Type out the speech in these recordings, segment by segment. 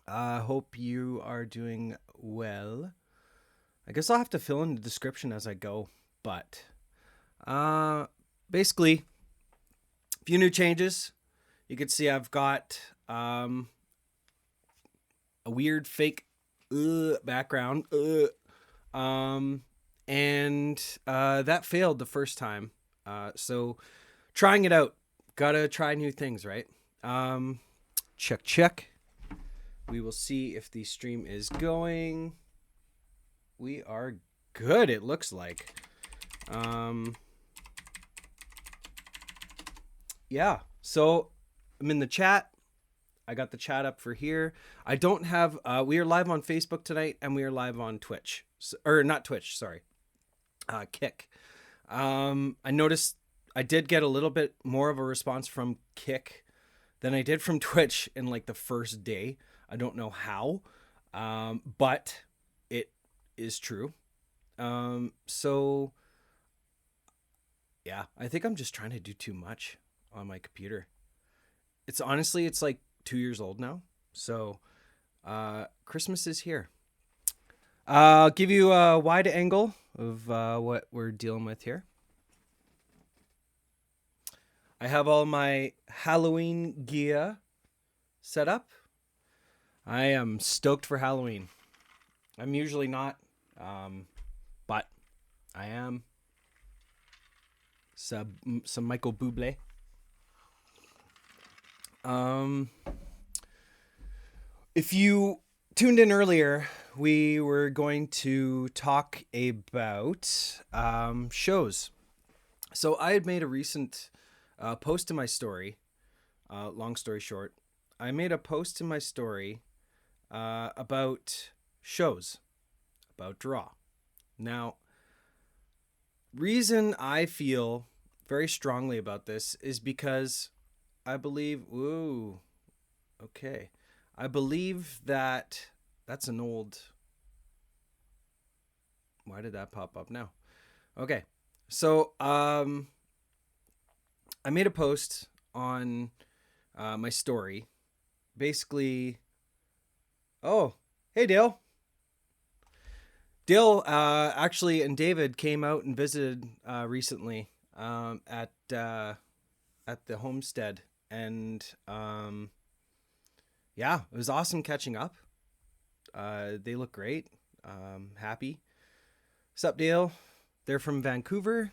Hope you are doing well. I guess I'll have to fill in the description as I go, but uh, basically, a few new changes. You can see I've got a weird fake background, um, and that failed the first time. So trying it out. Gotta try new things, right? Check, check. We will see if the stream is going. We are good, it looks like. Um, yeah, so I'm in the chat. I got the chat up for here. I don't have, we are live on Facebook tonight and we are live on Twitch. Or not Twitch, sorry. Kick. I noticed I did get a little bit more of a response from Kick than I did from Twitch in like the first day. I don't know how, but it is true. So yeah, I think I'm just trying to do too much on my computer. It's honestly, it's like 2 years old now. So Christmas is here. I'll give you a wide angle of what we're dealing with here. I have all my Halloween gear set up. I am stoked for Halloween. I'm usually not, but I am. Some Michael Bublé. If you tuned in earlier, we were going to talk about shows. So I had made a recent post in my story. Long story short, I made a post in my story about shows, about Draw. Now, reason I feel very strongly about this is because I believe, okay. I believe that that's an old, why did that pop up now? Okay. So, I made a post on my story. Basically, oh, hey Dale. Dale actually and David came out and visited recently at the homestead, and yeah, it was awesome catching up. They look great. Happy. What's up, Dale? They're from Vancouver.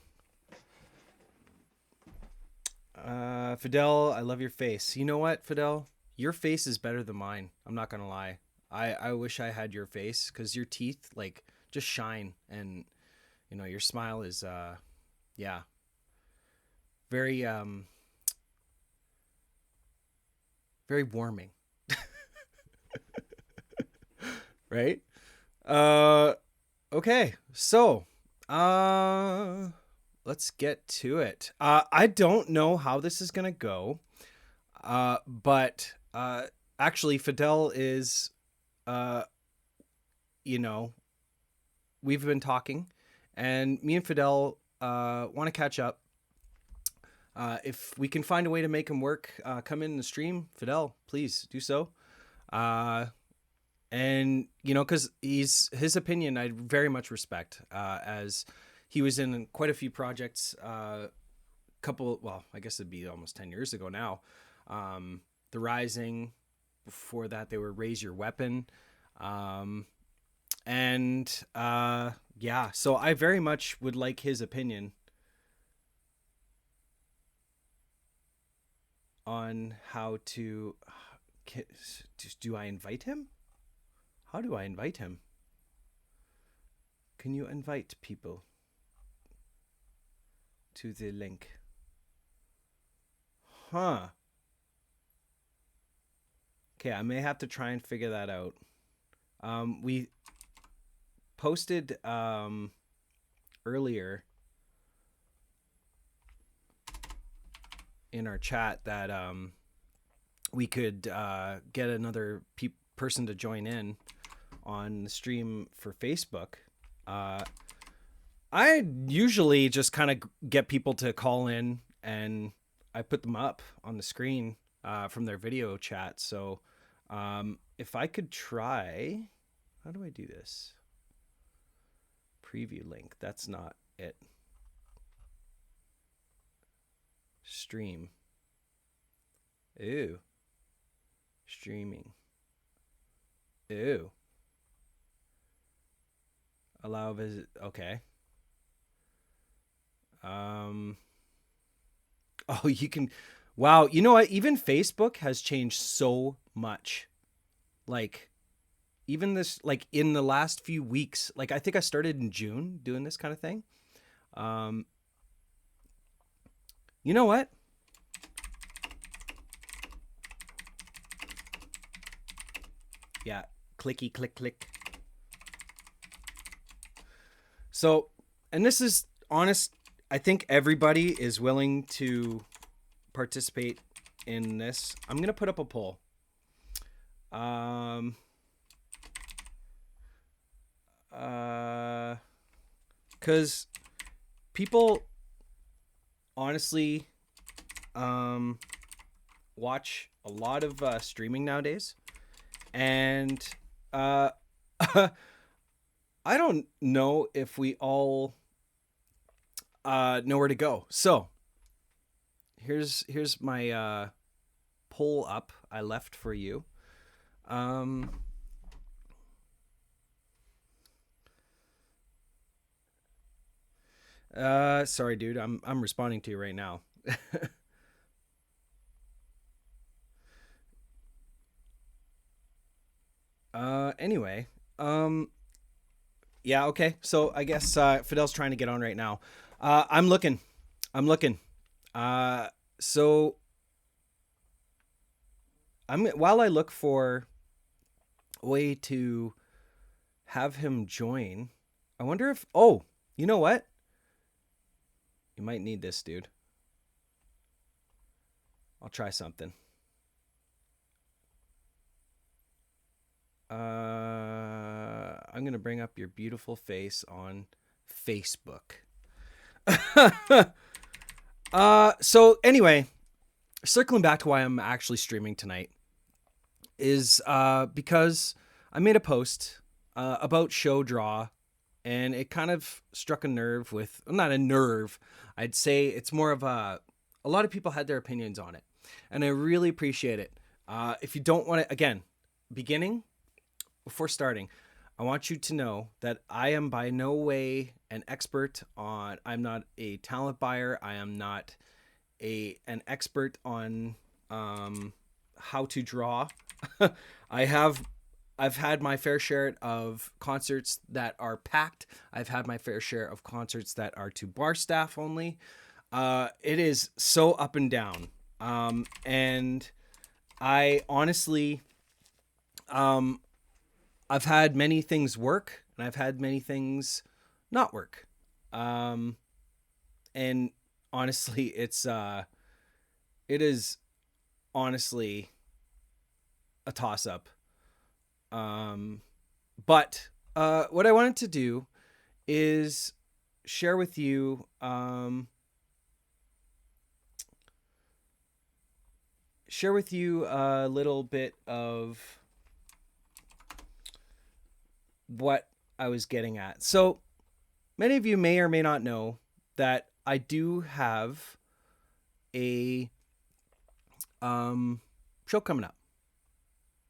Fidel, I love your face. You know what, Fidel? Your face is better than mine. I'm not gonna lie. I wish I had your face because your teeth like just shine, and you know your smile is yeah, very very warming. Right? Uh okay. So, let's get to it. I don't know how this is going to go. But actually Fidel is uh you know, we've been talking and me and Fidel want to catch up. If we can find a way to make him work, come in the stream, Fidel, please do so. And you know, because his opinion I very much respect, as he was in quite a few projects, couple, well, I guess it'd be almost 10 years ago now. The Rising, before that they were Raise Your Weapon, and yeah, so I very much would like his opinion on how to, do I invite him? How do I invite him? Can you invite people to the link? Huh. Okay, I may have to try and figure that out. We posted earlier in our chat that we could get another person to join in on the stream for Facebook. I usually just kind of get people to call in and I put them up on the screen from their video chat. So If I could try, how do I do this? Preview link. That's not it. Stream. Ooh. Streaming. Ooh. Allow visit. Okay. Oh, you can. Wow. You know what? Even Facebook has changed so much. Like, even this, like in the last few weeks, like I think I started in June doing this kind of thing. Um, you know what? Yeah. Clicky, click, click. So, and this is honest. I think everybody is willing to participate in this. I'm going to put up a poll. Because people honestly watch a lot of streaming nowadays, and I don't know if we all know where to go. So here's my poll up I left for you. Sorry, dude. I'm responding to you right now. Anyway, yeah, okay. So I guess Fidel's trying to get on right now. I'm looking. I'm looking. So while I look for a way to have him join, I wonder if you know what? You might need this, dude. I'll try something. I'm gonna bring up your beautiful face on Facebook. So anyway, circling back to why I'm actually streaming tonight is because I made a post about show draw, and it kind of struck a nerve with, not a nerve, I'd say it's more of a lot of people had their opinions on it, and I really appreciate it. If you don't want to, again, beginning, before starting, I want you to know that I am by no way an expert on, I'm not a talent buyer. I am not an expert on how to draw. I've had my fair share of concerts that are packed. I've had my fair share of concerts that are to bar staff only. It is so up and down. And I honestly, I've had many things work, and I've had many things not work. And honestly, it is honestly a toss up. But what I wanted to do is share with you a little bit of what I was getting at. So many of you may or may not know that I do have a show coming up.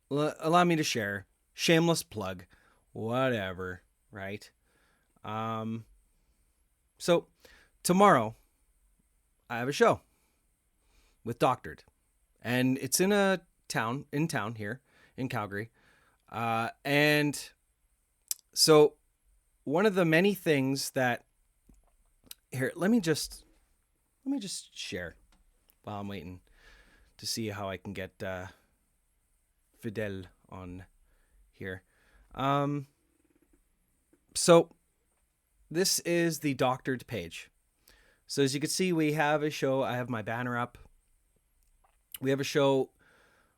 Allow me to share. Shameless plug. Whatever, right? So tomorrow I have a show with Doctored. And it's in town here in Calgary. And so one of the many things that here, let me just share while I'm waiting to see how I can get Fidele on here. So this is the Doctored page. So as you can see, we have a show. I have my banner up. We have a show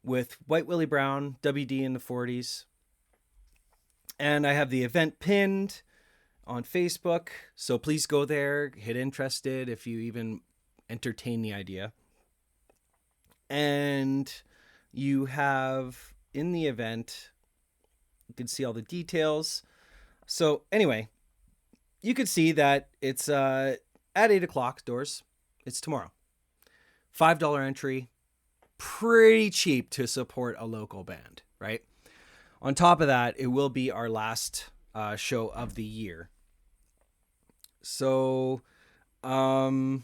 with White Willie Brown, WD in the 40s. And I have the event pinned on Facebook. So please go there, hit interested if you even entertain the idea. And you have in the event. You can see all the details. So anyway, you could see that it's at 8 o'clock doors. It's tomorrow. $5 entry. Pretty cheap to support a local band, right? On top of that, it will be our last show of the year. So, yeah,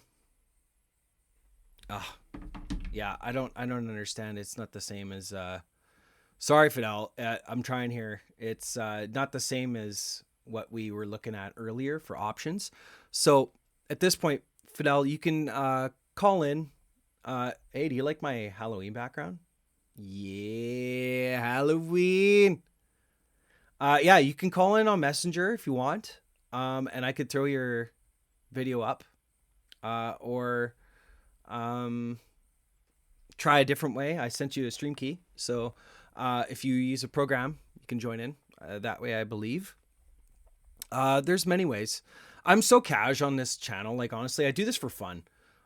I don't understand. It's not the same as. Sorry, Fidel. I'm trying here. It's not the same as what we were looking at earlier for options. So at this point, Fidel, you can call in. Hey, do you like my Halloween background? Yeah, Halloween. Yeah, you can call in on Messenger if you want. And I could throw your video up. Or try a different way. I sent you a stream key. So if you use a program, you can join in that way, I believe. There's many ways. I'm so cash on this channel. Like, honestly, I do this for fun.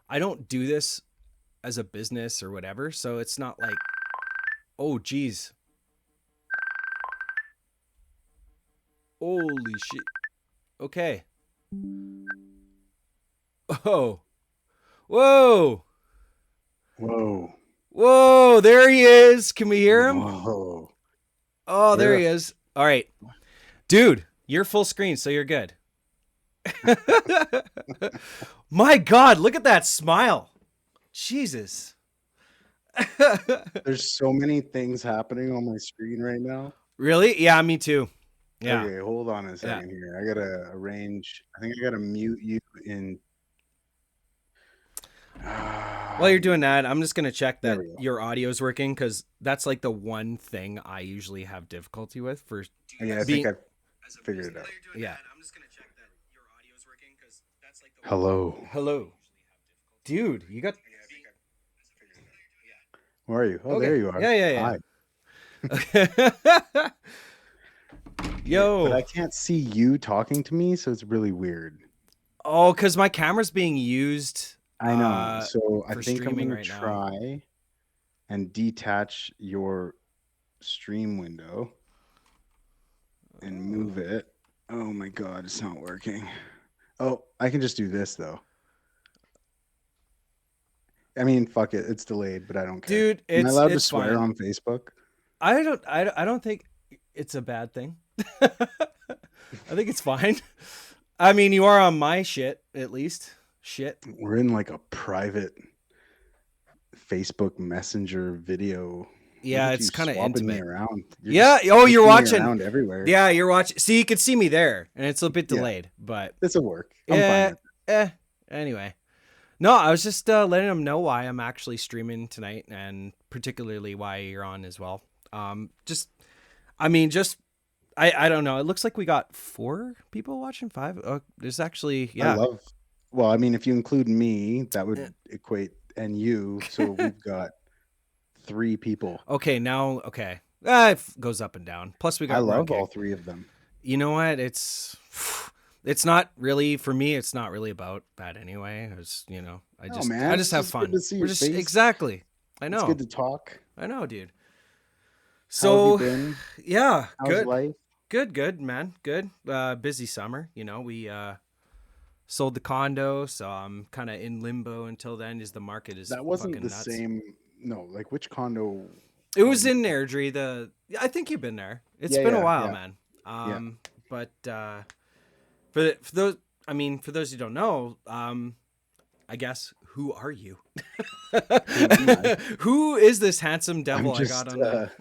I don't do this as a business or whatever. So it's not like, oh, geez. Holy shit. Okay. Oh. Whoa. Whoa. Whoa, there he is. Can we hear him? Whoa. Oh, there he is. All right. Dude, you're full screen, so you're good. My God, look at that smile. Jesus. There's so many things happening on my screen right now. Really? Yeah, me too. Yeah. Okay, hold on a second here. I gotta arrange. I think I gotta mute you in. While you're doing that, I'm just going to check that your audio is working, because that's like the one thing I usually have difficulty with. Yeah, I think I figured it out. Yeah. Hello. Hello. Dude, you got... Where are you? Oh, okay. There you are. Yeah. Hi. Yo. But I can't see you talking to me, so it's really weird. Oh, because my camera's being used... I know. So I think I'm going to right try and detach your stream window and move it. Oh my God, it's not working. Oh, I can just do this though. I mean, fuck it. It's delayed, but I don't care. Dude, Am I allowed to swear fine. on Facebook? I don't think it's a bad thing. I think it's fine. I mean, you are on my shit, at least. Shit. We're in like a private Facebook Messenger video. Yeah, it's kind of intimate. Yeah. Oh, you're watching around everywhere. Yeah, you're watching. See, you can see me there, and it's a bit delayed, but this'll work. I'm fine with it. Anyway, no, I was just letting them know why I'm actually streaming tonight, and particularly why you're on as well. I don't know. It looks like we got 4 people watching. 5. Oh, there's actually Well, I mean, if you include me, that would equate, and you, so we've got 3 people. Okay, now, okay. It goes up and down. Plus, we got... I love all 3 of them. You know what? It's not really, for me, it's not really about that anyway. It's, I just have fun. Good to see your face. Exactly. I know. It's good to talk. I know, dude. So, how have you been? Yeah, how's good. Life? Good, man. Good. Busy summer. We sold the condo, so I'm kind of in limbo until then. As the market is that wasn't the nuts. Same. No, like which condo? It was in Airdrie. I think you've been there. It's been a while, man. But for those, for those who don't know, I guess, who are you? Who is this handsome devil I got on there?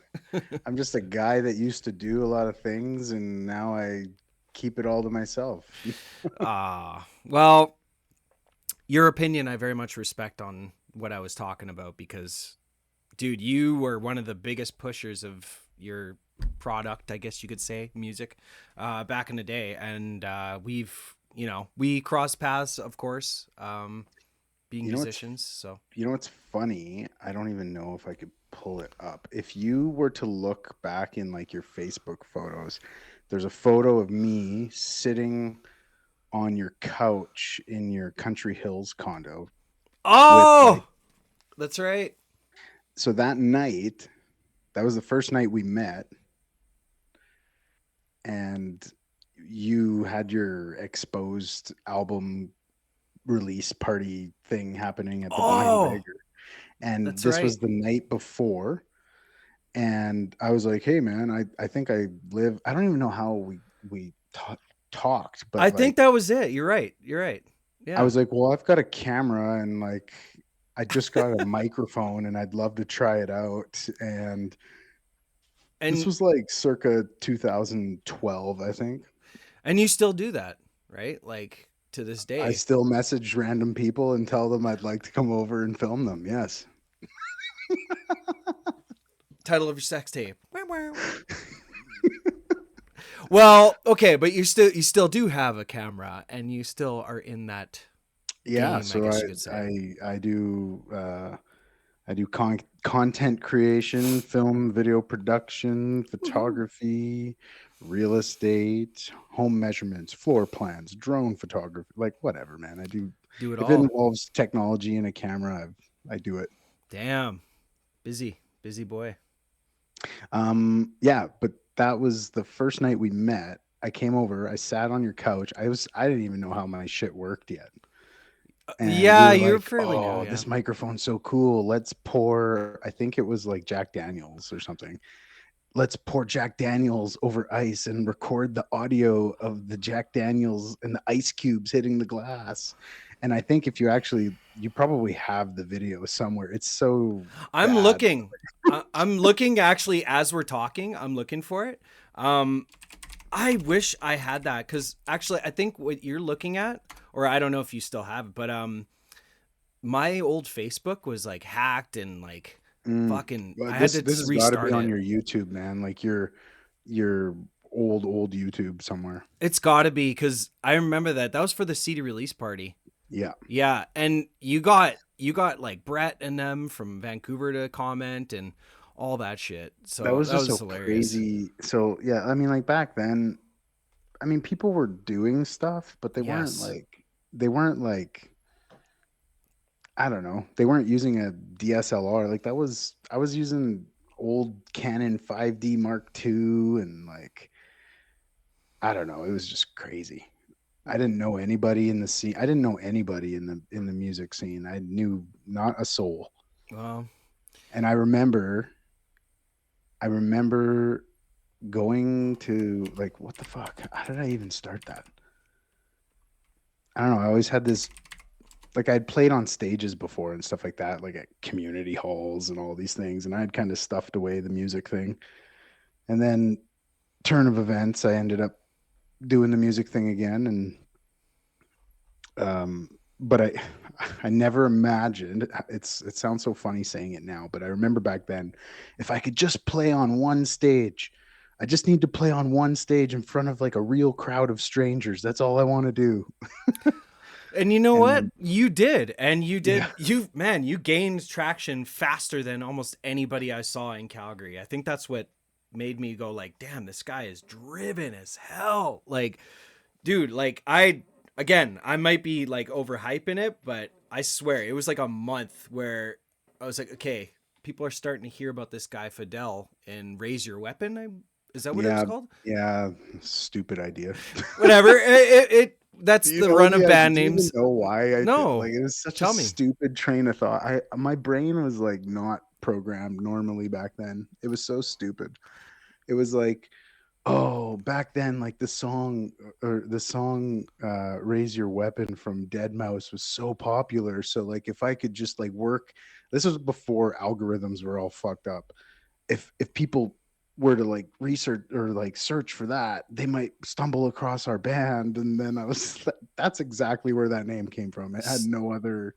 I'm just a guy that used to do a lot of things, and now I keep it all to myself. Well, your opinion I very much respect on what I was talking about, because, dude, you were one of the biggest pushers of your product, I guess you could say, music, back in the day, and we crossed paths, of course, being musicians. So what's funny? I don't even know if I could pull it up. If you were to look back in like your Facebook photos, there's a photo of me sitting on your couch in your Country Hills condo. Oh, that's right. So that night, that was the first night we met, and you had your exposed album release party thing happening at the Blind Oh, Beggar. And that's this right. was the night before. And I was like, hey man, I think I live, I don't even know how we talked, I but think like that was it. You're right. You're right. I Yeah. was like, well, I've got a camera and like I just got a microphone and I'd love to try it out. And this And was like circa 2012, I think. you still do that, right? Like to this I day. still message random people and tell them I'd like to come over and film them. Yes. Title of your sex tape. Wow, wow. Well, okay, but you still do have a camera and you still are in that Yeah, game, I so guess you could say. I do content creation, film, video production, Woohoo. photography, real estate, home measurements, floor plans, drone photography, like whatever, man. I do Do it if it all. involves technology and a camera, I do it. Damn. Busy. Busy boy. Yeah, but that was the first night we met. I came over, I sat on your couch. I didn't even know how my shit worked yet. And we Yeah, were you're like, fairly new, "Oh, yeah. this microphone's so cool. Let's pour." I think it was like Jack Daniels or something. Let's pour Jack Daniels over ice and record the audio of the Jack Daniels and the ice cubes hitting the glass. And I think if you probably have the video somewhere. It's so I'm bad. looking. I'm looking actually as we're talking. I'm looking for it. Um, I wish I had that because actually, I think what you're looking at, or I don't know if you still have it, but my old Facebook was like hacked and like Mm. fucking. Well, I had this to has got to be restart on it. your YouTube, man. Like your old YouTube somewhere. It's got to be because I remember that was for the CD release party. Yeah. Yeah, and you got like Brett and them from Vancouver to comment and all that shit. That So was that just was so hilarious. crazy. So yeah, I mean, like back then, I mean, people were doing stuff, but Yes. they weren't like I don't know, they weren't using a DSLR. Like that was I was using old Canon 5D Mark II, and like I don't know, it was just crazy. I didn't know anybody in the scene. I didn't know anybody in the music scene. I knew not a soul. Well, And I remember going to like what the fuck? How did I even start that? I don't know. I always had this like I'd played on stages before and stuff like that, like at community halls and all these things, and I had kind of stuffed away the music thing. And then turn of events, I ended up doing the music thing again, and but I never imagined it sounds so funny saying it now, but I remember back then, if I could just play on one stage, I just need to play on one stage in front of like a real crowd of strangers. That's all I want to do. and you know And what? then You did. And yeah, you gained traction faster than almost anybody I saw in Calgary. I think that's what made me go like, "Damn, this guy is driven as hell." Like, dude, like I might be like overhyping it, but I swear it was like a month where I was like, "Okay, people are starting to hear about this guy Fidel and Raise Your Weapon." Is that what it was yeah, called? yeah, stupid idea. Whatever. Do That's you the know run of the band do you even names. know why I did No, like, it was such a tell me. stupid train of thought. I my brain was, like, not programmed normally back then. It was so stupid. It was like, "Oh, back then, like, the song, Raise Your Weapon from Deadmau5 was so popular, so, like, if I could just, like, work." This was before algorithms were all fucked up. If people were to like research or like search for that, they might stumble across our band. And then I was that's exactly where that name came from. It had no other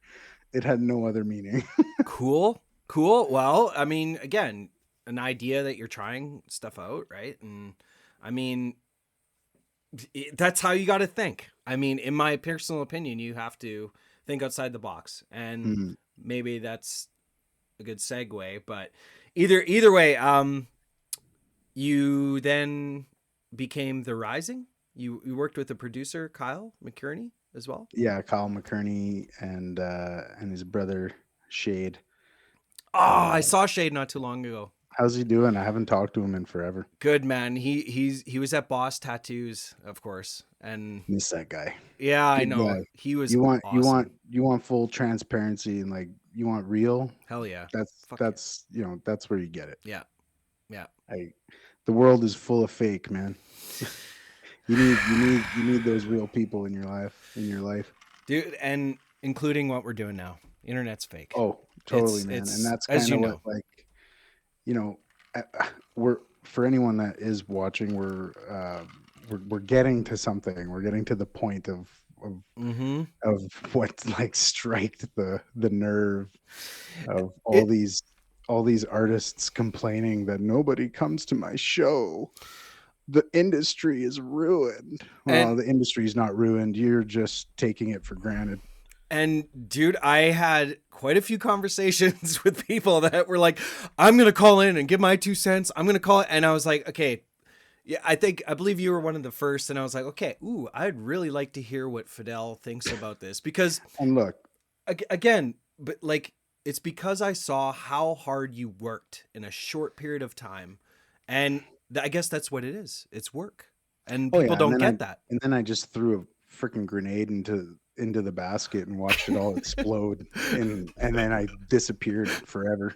meaning. Cool. Cool. Well, I mean, again, an idea that you're trying stuff out, right? And I mean, that's how you got to think. I mean, in my personal opinion, you have to think outside the box. And Mhm. maybe that's a good segue, but either way, you then became The Rising. You worked with the producer Kyle McKerney as well. Yeah, Kyle McKerney and his brother Shade. Oh, Uh I saw Shade not too long ago. How's he doing? I haven't talked to him in forever. Good man. He was at Boss Tattoos, of course, and Miss that guy. yeah, I Good know guy. he was You want you awesome. want you want full transparency and like you want real. Hell yeah. That's Fuck yeah. that's you know that's where you get it. Yeah. Yeah. I The world is full of fake, man. You need those real people in your life. Dude, and including what we're doing now. Internet's fake. Oh, totally, man. And It's that's as kind you of what know. like you know we're for anyone that is watching, we're getting to something. We're getting to the point of Mm-hmm. of what like striked the nerve of It all these artists complaining that nobody comes to my show. The industry is ruined. and Well, the industry is not ruined. You're just taking it for granted. And dude, I had quite a few conversations with people that were like, I'm going to call in and give my 2 cents. I'm going to call it. And I was like, okay, yeah, I believe you were one of the first. And I was like, okay, ooh, I'd really like to hear what Fidel thinks about this because And look, again, but like, it's because I saw how hard you worked in a short period of time. And I guess that's what it is. It's work. And oh people yeah, don't get that. and then I just threw a freaking grenade into the basket and watched it all explode, and then I disappeared forever.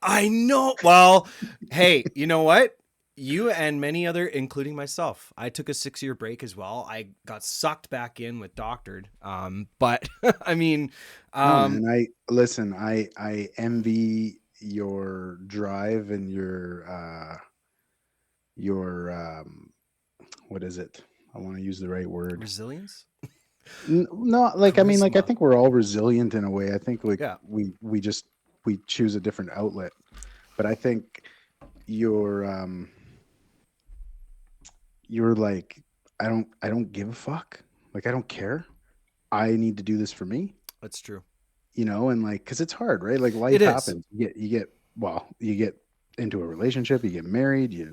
I know. Well, hey, you know what? You and many other, including myself, I took a 6 year break as well. I got sucked back in with doctored. But I mean, No, um, man. I listen. I envy your drive and your what is it? I want to use the right word. resilience, No, like I mean, like I charisma. think we're all resilient in a way. I think like Yeah, we just we choose a different outlet. But I think you're you're like I don't give a fuck. Like I don't care. I need to do this for me, that's true. and like cuz it's hard, right? Like It life is happens. You get into a relationship, you get married, you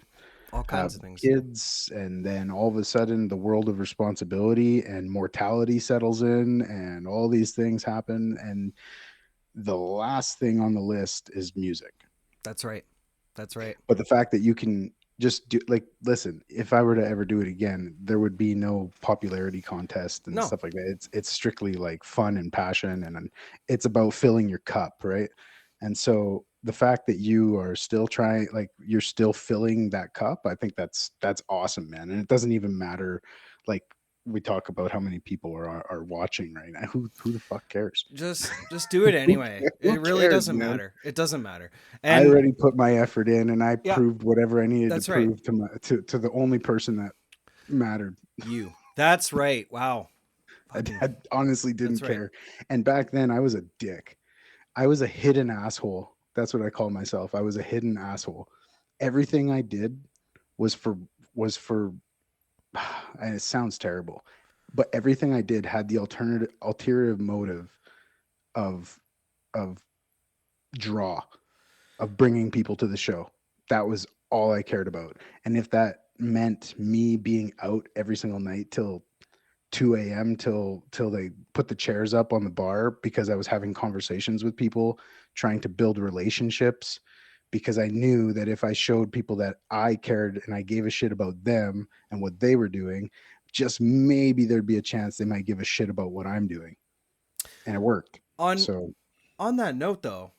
all have kinds of things. kids, and then all of a sudden the world of responsibility and mortality settles in and all these things happen, and the last thing on the list is music. That's right. That's right. But the fact that you can just do, like, listen, if I were to ever do it again, there would be no popularity contest and No, stuff like that. It's strictly like fun and passion, and it's about filling your cup, right? And so the fact that you are still trying, like you're still filling that cup, I think that's awesome, man. And it doesn't even matter, like we talk about how many people are watching right now. Who the fuck cares? just do it anyway. Who It really cares, doesn't man? matter. It doesn't matter. I And already put my effort in, and I yeah, proved whatever I needed to that's right. prove to the only person that mattered. You. That's right. Wow. Fucking. I honestly didn't That's right. care. And back then I was a dick. I was a hidden asshole. That's what I call myself. I was a hidden asshole. Everything I did was for and it sounds terrible, but everything I did had the ulterior motive of of draw, of bringing people to the show. That was all I cared about. And if that meant me being out every single night till 2 a.m. till they put the chairs up on the bar because I was having conversations with people, trying to build relationships, because I knew that if I showed people that I cared and I gave a shit about them and what they were doing, just maybe there'd be a chance they might give a shit about what I'm doing. And it worked. On So on that note though,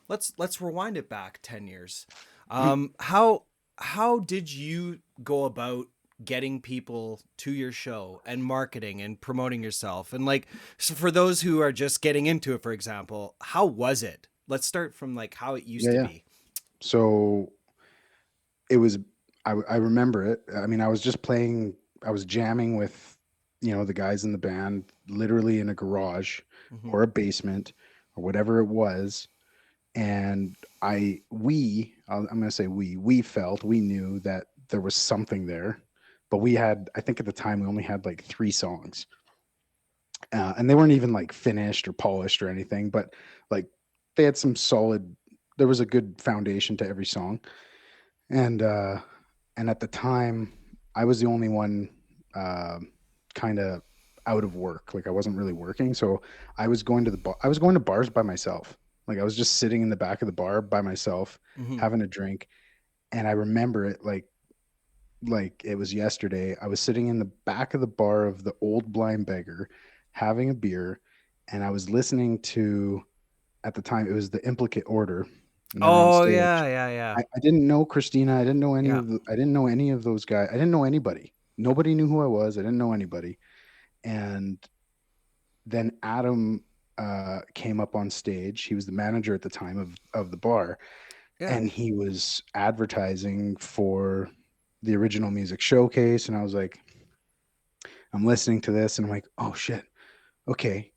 let's rewind it back 10 years. mm, How did you go about getting people to your show and marketing and promoting yourself? And like, so for those who are just getting into it, for example, how was it? Let's start from like how it used yeah, to yeah. be. So it was I remember it. I mean, I was just playing, I was jamming with, the guys in the band, literally in a garage Mm-hmm. or a basement or whatever it was. And I'm going to say we felt, we knew that there was something there, but I think at the time we only had like 3 songs, and they weren't even like finished or polished or anything, but like they had some solid, there was a good foundation to every song. And at the time I was the only one uh, kind of out of work. Like I wasn't really working, so I was going to bars by myself. Like I was just sitting in the back of the bar by myself, Mm-hmm. having a drink, and I remember it like it was yesterday. I was sitting in the back of the bar of the Old Blind Beggar, having a beer, and I was listening to, at the time it was the Implicate Order, and they're on Oh stage. yeah, yeah, yeah, I didn't know Christina. yeah, I didn't know any of those guys. I didn't know anybody. Nobody knew who I was. I didn't know anybody. And then Adam came up on stage. He was the manager at the time of the bar, yeah. and he was advertising for the Original Music Showcase. And I was like, I'm listening to this, and I'm like, oh shit, okay,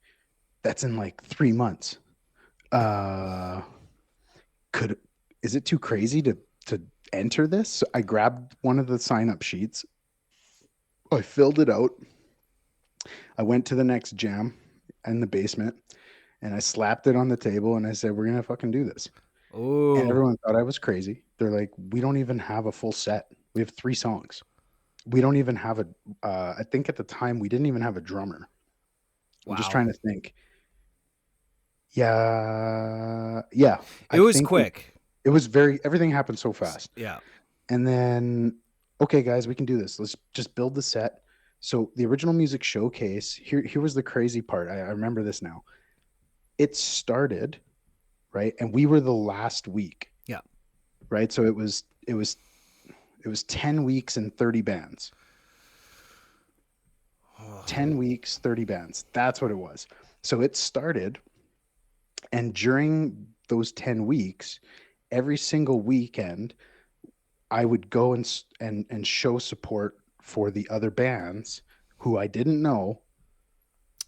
that's in like 3 months. Uh, could is it too crazy to enter this? So I grabbed one of the sign up sheets. I filled it out. I went to the next jam in the basement, and I slapped it on the table, and I said, "We're gonna fucking do this." And Ooh, everyone thought I was crazy. They're like, "We don't even have a full set. We have 3 songs. We don't even have a." I think at the time we didn't even have a drummer. I'm just wow. trying to think. Yeah, yeah. It I was think quick. it was very. Everything happened so fast. Yeah. And then, okay, guys, we can do this. Let's just build the set. So the Original Music Showcase. Here was the crazy part. I remember this now. It started right, and we were the last week, Yeah. right. So it was 10 weeks and 30 bands. 10 weeks, 30 bands. That's what it was. So it started, and during those 10 weeks, every single weekend, I would go and show support for the other bands who I didn't know,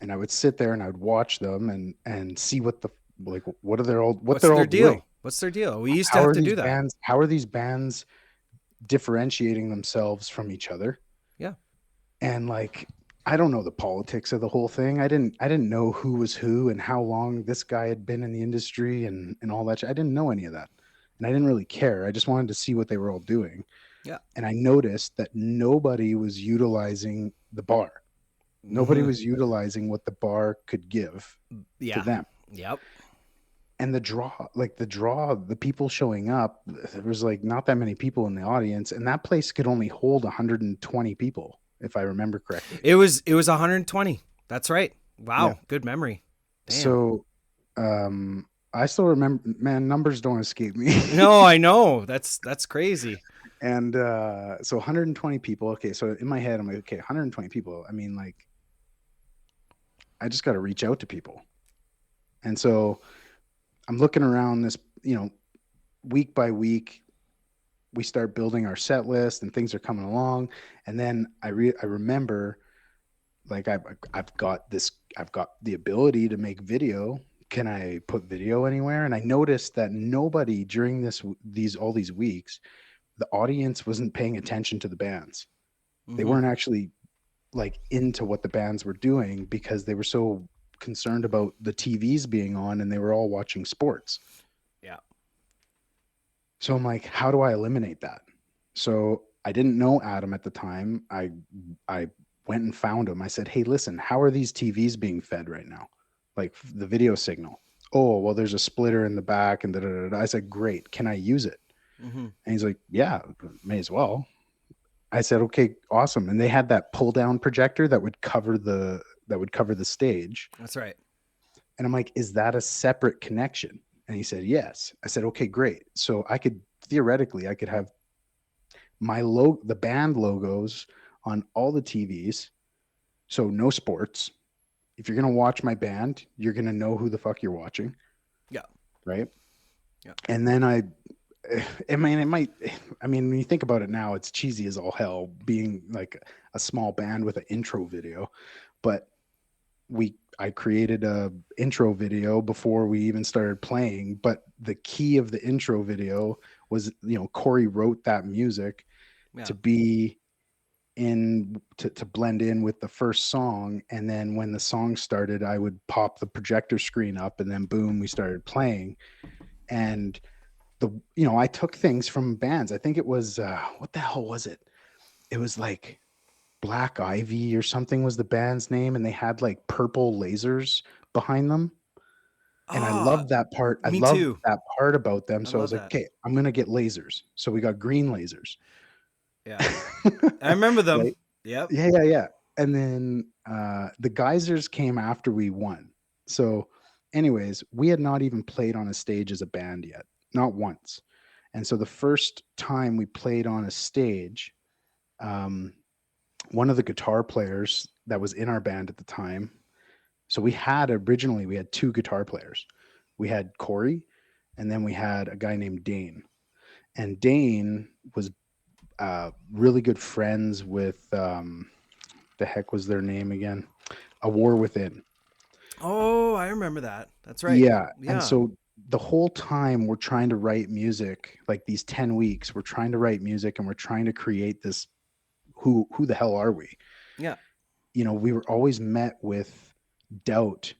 and I would sit there and I would watch them and see what What's they're their all doing. deal? What's their deal? We used to have to do that. How are these bands differentiating themselves from each other? Yeah. And like I don't know the politics of the whole thing. I didn't know who was who and how long this guy had been in the industry and all that. I didn't know any of that. And I didn't really care. I just wanted to see what they were all doing. Yeah. And I noticed that nobody was utilizing the bar. Nobody Hmm. was utilizing what the bar could give to Yeah. them. Yep. And the people showing up, there was like not that many people in the audience, and that place could only hold 120 people, if I remember correctly. It was 120. That's right. Yeah. Wow. Good memory. Damn. So, I still remember, man, numbers don't escape me. No, I know. That's crazy. And so 120 people. Okay, so in my head, I'm like, okay, 120 people. I mean, like, I just got to reach out to people. And so I'm looking around this, week by week, we start building our set list and things are coming along. And then I remember, like, I've got the ability to make video. Can I put video anywhere? And I noticed that nobody during all these weeks, the audience wasn't paying attention to the bands. They Hmm. weren't actually like into what the bands were doing because they were so concerned about the TVs being on, and they were all watching sports. Yeah. So I'm like, how do I eliminate that? So I didn't know Adam at the time. I went and found him. I said, "Hey, listen, how are these TVs being fed right now? Like the video signal." "Oh, well, there's a splitter in the back and da da da da." I said, "Great. Can I use it?" Hmm. And he's like, "Yeah, may as well." I said, "Okay, awesome." And they had that pull down projector that would cover the stage. That's right. And I'm like, "Is that a separate connection?" And he said, "Yes." I said, "Okay, great." So I could have the band logos on all the TVs. So no sports. If you're going to watch my band, you're going to know who the fuck you're watching, Yeah. right? Yeah. And then I mean, when you think about it now, it's cheesy as all hell being like a small band with an intro video, but I created a intro video before we even started playing. But the key of the intro video was, Corey wrote that music Yeah. to be to blend in with the first song. And then when the song started, I would pop the projector screen up, and then boom, we started playing. And I took things from bands. I think it was what the hell was it? It was like Black Ivy or something was the band's name, and they had like purple lasers behind them. And I Ah, love that part. I me love too. that part about them. I So I love was like, that. okay, I'm gonna get lasers. So we got green lasers. Yeah. I remember them. Right? Yep. Yeah, yeah, yeah. And then the geysers came after we won. So, anyways, we had not even played on a stage as a band yet, not once. And so the first time we played on a stage, um, one of the guitar players that was in our band at the time. So we had two guitar players. We had Corey, and then we had a guy named Dane. And Dane was really good friends with the heck was their name again? A War Within. Oh, I remember that. That's right. Yeah, and Yeah. so the whole time we're trying to write music, like these 10 weeks, we're trying to write music and we're trying to create this who the hell are we? Yeah. We were always met with doubt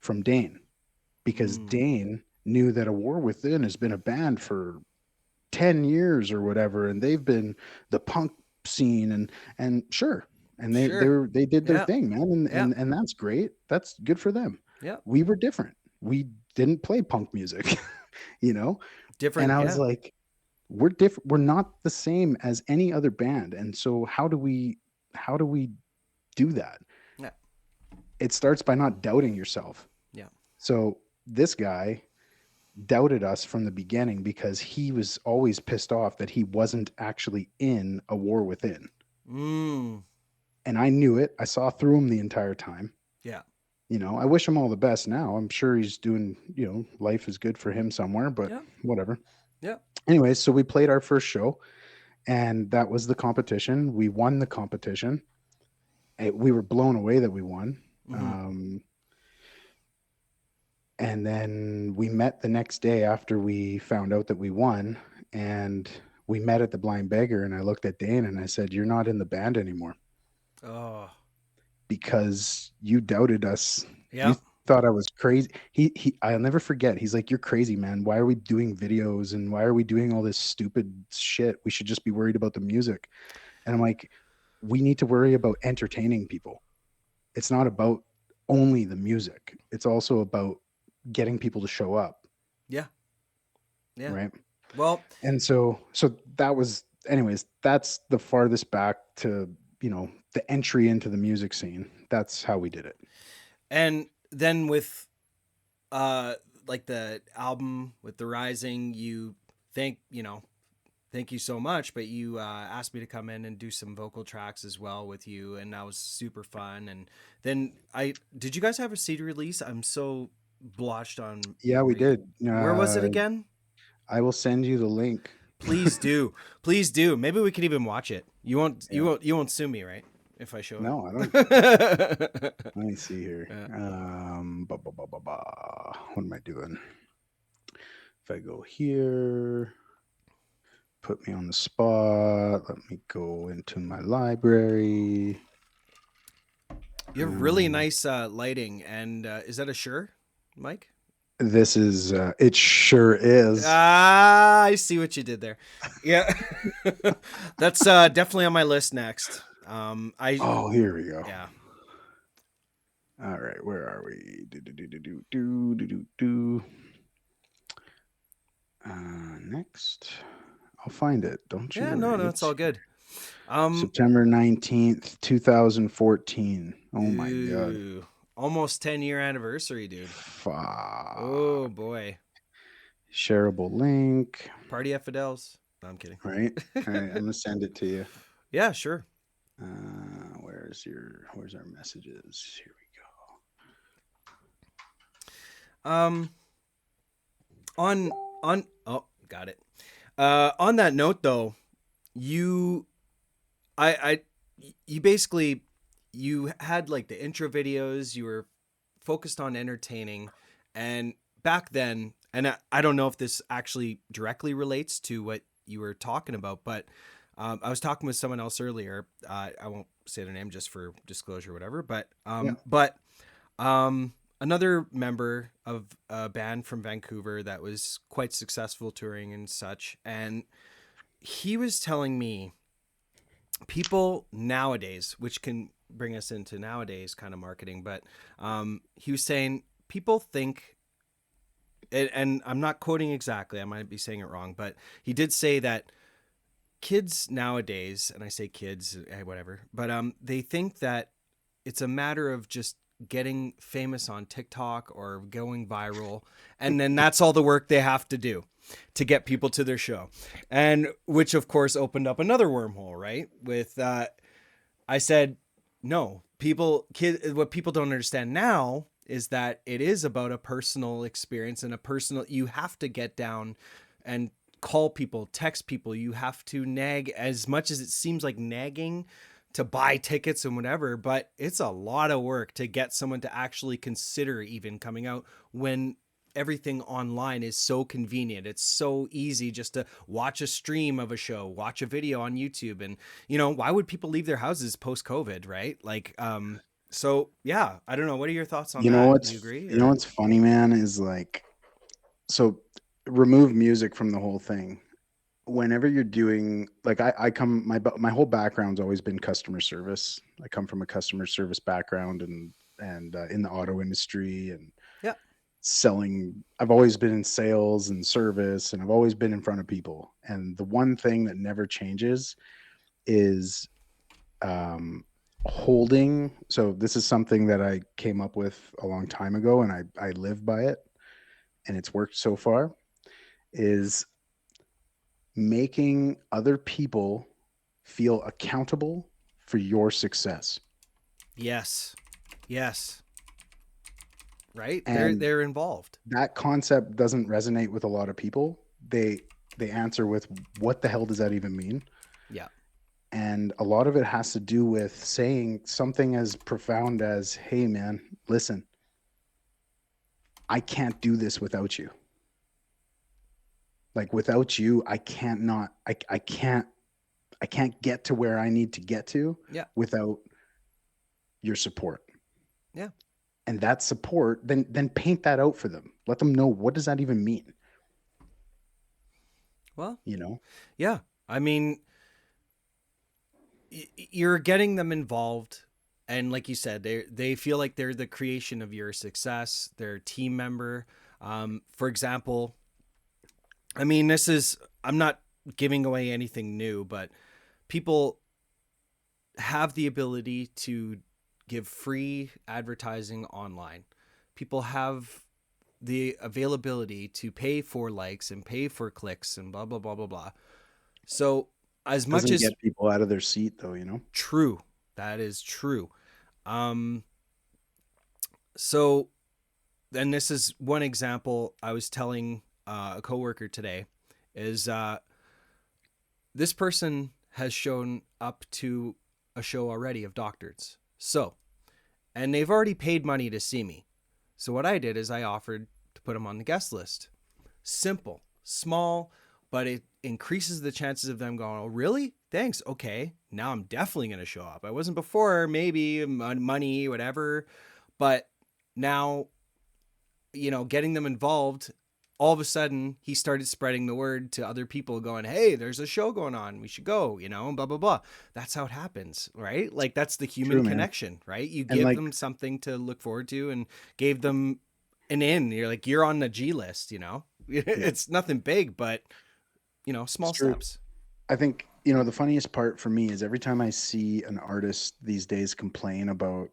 from Dane because Mm. Dane knew that A War Within has been a band for 10 years or whatever, and they've been the punk scene and sure, and Sure. they did their Yeah. thing, man, and Yeah. and that's great. That's good for them. Yeah. We were different. We didn't play punk music, you know? And Different. I was Yeah. like, we're different. We're not the same as any other band. And so how do we do that? Yeah. It starts by not doubting yourself. Yeah. So this guy doubted us from the beginning because he was always pissed off that he wasn't actually in A War Within. Mm. And I knew it. I saw through him the entire time. Yeah. I wish him all the best now. I'm sure he's doing, life is good for him somewhere, but Yeah. whatever. Yeah. Anyways, so we played our first show and that was the competition. We won the competition. We were blown away that we won. Mm-hmm. Um, and then we met the next day after we found out that we won. And we met at the Blind Beggar. And I looked at Dan and I said, "You're not in the band anymore Oh. because you doubted us. Yeah. You thought I was crazy." I'll never forget. He's like, "You're crazy, man. Why are we doing videos and why are we doing all this stupid shit? We should just be worried about the music." And I'm like, we need to worry about entertaining people. It's not about only the music. It's also about getting people to show up, Yeah. Yeah. right? Well, And so that was, anyways, that's the farthest back to, the entry into the music scene. That's how we did it. and then with uh like the album with The Rising, thank you so much, but you asked me to come in and do some vocal tracks as well with you, and that was super fun. And then I did you guys have a CD release? I'm so blotched on Yeah, we did. where was it again? I will send you the link. Please do. Please do. Maybe we could even watch it. You won't you Yeah. won't you won't sue me, right? If I show No, I don't. it. Let me see here. Yeah. What am I doing? If I go here, put me on the spot. Let me go into my library. You have really nice lighting, and is that a Shure, Mike? This is, it sure is. Ah, I see what you did there. Yeah, that's definitely on my list next. Oh, here we go. Yeah. All right, where are we? Do. Next. I'll find it. Don't you Yeah, worry. no, it's all good. September 19th, 2014. Oh my God. Ooh, almost 10-year anniversary, dude. Fuck. Oh boy, Shareable link. party at Fidel's. No, I'm kidding. Right. All right. I'm gonna send it to you. Yeah, sure. Where's our messages? Here we go. On oh, got it. On that note though, you I you basically you had like the intro videos, you were focused on entertaining, and back then, and I don't know if this actually directly relates to what you were talking about, but I was talking with someone else earlier. I won't say their name just for disclosure or whatever, but Yeah. another member of a band from Vancouver that was quite successful touring and such, and he was telling me people nowadays, which can bring us into nowadays kind of marketing, but he was saying people think and I'm not quoting exactly, I might be saying it wrong, but he did say that kids nowadays, and I say kids, whatever, but they think that it's a matter of just getting famous on TikTok or going viral, and then that's all the work they have to do to get people to their show. And which of course opened up another wormhole, right? With I said, no, what people don't understand now is that it is about a personal experience and a personal, you have to get down and call people, text people. You have to nag, as much as it seems like nagging to buy tickets and whatever, but it's a lot of work to get someone to actually consider even coming out when everything online is so convenient. It's so easy just to watch a stream of a show, watch a video on YouTube. And, why would people leave their houses post COVID, right? Like, so yeah, I don't know. What are your thoughts on You know that? Do what's you agree you know or? what's funny, man, is like, so remove music from the whole thing. Whenever you're doing, like, I come, my whole background's always been customer service. I come from a customer service background, and in the auto industry, and Yeah. selling. I've always been in sales and service, and I've always been in front of people. And the one thing that never changes is holding. So this is something that I came up with a long time ago, and I live by it, and it's worked so far, is making other people feel accountable for your success. Yes. Yes. Right. And They're involved. that concept doesn't resonate with a lot of people. They answer with, what the hell does that even mean? Yeah. And a lot of it has to do with saying something as profound as, hey man, listen, I can't do this without you. Like, without you, I can't get to where I need to get to Yeah. without your support. Yeah. And that support, then paint that out for them. Let them know, what does that even mean? Well, You know? yeah. I mean, you're getting them involved, and like you said, they feel like they're the creation of your success. They're a team member. For example, I mean, I'm not giving away anything new, but people have the ability to give free advertising online. People have the availability to pay for likes and pay for clicks and blah blah blah blah blah. So as much Doesn't as get people out of their seat though, you know? true, that is true. Um, so and this is one example I was telling a coworker today is this person has shown up to a show already of doctors. So, and they've already paid money to see me. So what I did is I offered to put them on the guest list. Simple, small, but it increases the chances of them going, oh, really? Thanks. Okay. Now I'm definitely going to show up. I wasn't before, maybe money, whatever. But now, getting them involved, all of a sudden he started spreading the word to other people going, hey, there's a show going on. We should go, and blah, blah, blah. That's how it happens, right? Like that's the human True, man. connection, right? You And give like, them something to look forward to and gave them an in. You're like, you're on the G list, yeah, It's nothing big, but, it's small true. steps. I think, the funniest part for me is every time I see an artist these days complain about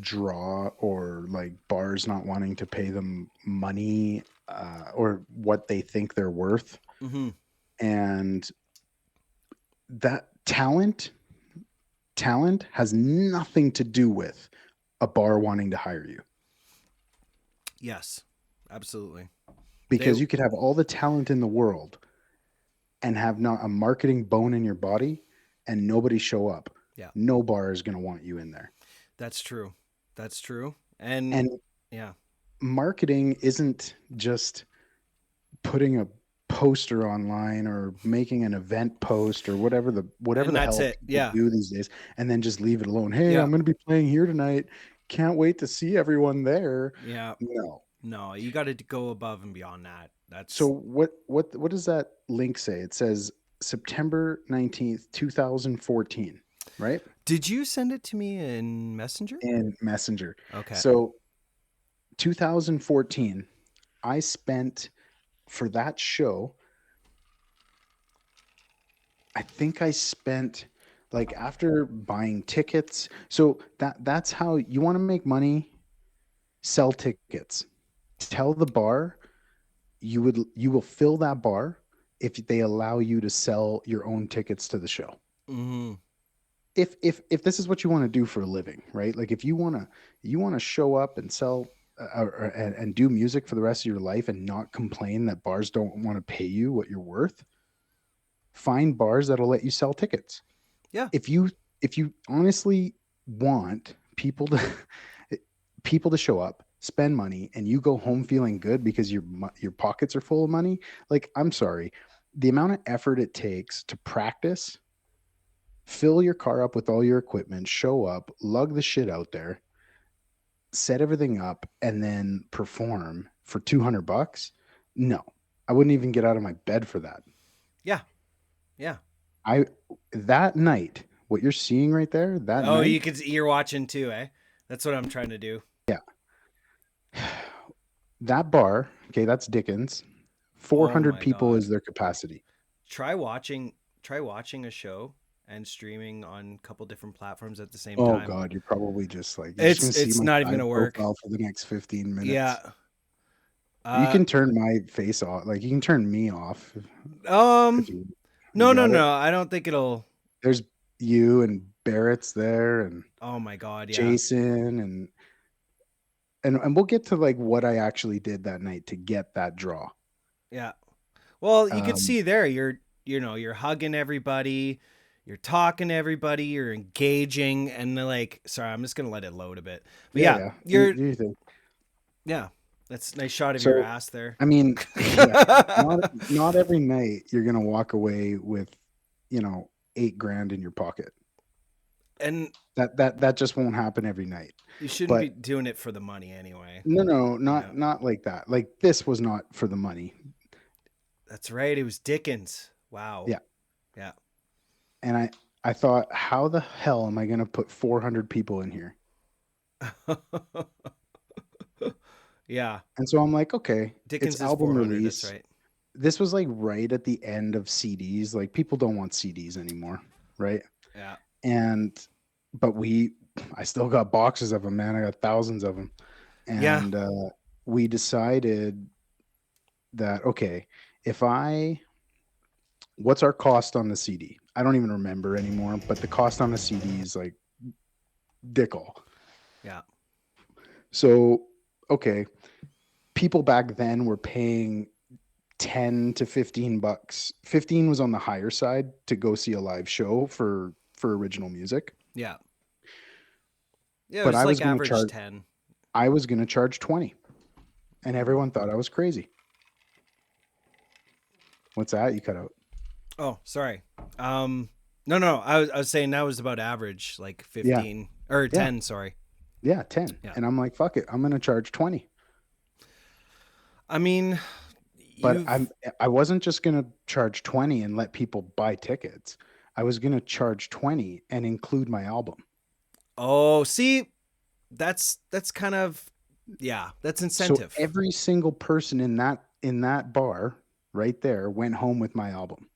draw, or like bars not wanting to pay them money, or what they think they're worth. Mm-hmm. And that talent has nothing to do with a bar wanting to hire you, Yes, absolutely. They, because you could have all the talent in the world and have not a marketing bone in your body, and nobody show up. yeah, No bar is going to want you in there. that's true. That's true. And And yeah, marketing isn't just putting a poster online or making an event post or whatever and the that's hell it. people Yeah. do these days, and then just leave it alone. Hey, Yeah. I'm going to be playing here tonight. Can't wait to see everyone there. Yeah. No. No, you got to go above and beyond that. So That's what does that link say? It says September 19th, 2014, right? Did you send it to me in Messenger? In Messenger. Okay. So 2014, I spent for that show, I think I spent like after buying tickets. So that's how you want to make money, sell tickets. Tell the bar you will fill that bar if they allow you to sell your own tickets to the show. Mm-hmm. If this is what you want to do for a living, right? Like if you want to show up and sell and do music for the rest of your life and not complain that bars don't want to pay you what you're worth, find bars that'll let you sell tickets. Yeah. If you if you honestly want people to show up, spend money, and you go home feeling good because your pockets are full of money, like I'm sorry, the amount of effort it takes to practice, fill your car up with all your equipment, show up, lug the shit out there, set everything up, and then perform for $200. No, I wouldn't even get out of my bed for that. Yeah. Yeah. I that night, what you're seeing right there, that Oh, night, you're watching too, eh? That's what I'm trying to do. yeah, that bar, okay, that's Dickens. Oh 400 my people god. is their capacity. Try watching try watching a show and streaming on a couple different platforms at the same Oh time. God, you're probably just like you're just gonna see It's my not even side gonna work. profile for the next 15 minutes. Yeah. You Uh can turn my face off, like you can turn me off um if you no, no, got it. no. I don't think it'll. There's you and Barrett's there and Oh my god, yeah. Jason and we'll get to like what I actually did that night to get that draw. Yeah. Well, you could Um, see there you're hugging everybody, you're talking to everybody, you're engaging and they're like, sorry, I'm just going to let it load a bit. But yeah, yeah, yeah. you're Do you think? yeah. That's a nice shot of your So, ass there. I mean, yeah, not every night you're gonna walk away with, 8 grand in your pocket. And That just won't happen every night. you shouldn't be But doing it for the money anyway. no, Yeah. not like that. Like this was not for the money. That's right. It was Dickens. Wow. Yeah. Yeah. And I thought, how the hell am I gonna put 400 people in here? Yeah. And so I'm like, okay, it's Dickens is album 400. That's release. right. This was like right at the end of CDs. Like people don't want CDs anymore, right? Yeah. And but I still got boxes of them, man. I got thousands of them. Yeah. And we decided that okay, if I what's our cost on the CD? I don't even remember anymore, but the cost on the CD is like dickle. Yeah. So, okay, people back then were paying 10 to 15 bucks. 15 was on the higher side to go see a live show for original music. Yeah. Yeah, it But was like average 10. I was going to charge 20. And everyone thought I was crazy. What's that? You cut out. Oh, sorry. No. I was saying that was about average, like Yeah. 15 or Yeah. 10. Sorry. Yeah, 10. Yeah. And I'm like, fuck it. I'm going to charge 20. I mean, But you've. I wasn't just going to charge 20 and let people buy tickets. I was going to charge 20 and include my album. Oh, see, that's kind of, yeah, that's incentive. So every single person in that bar right there went home with my album.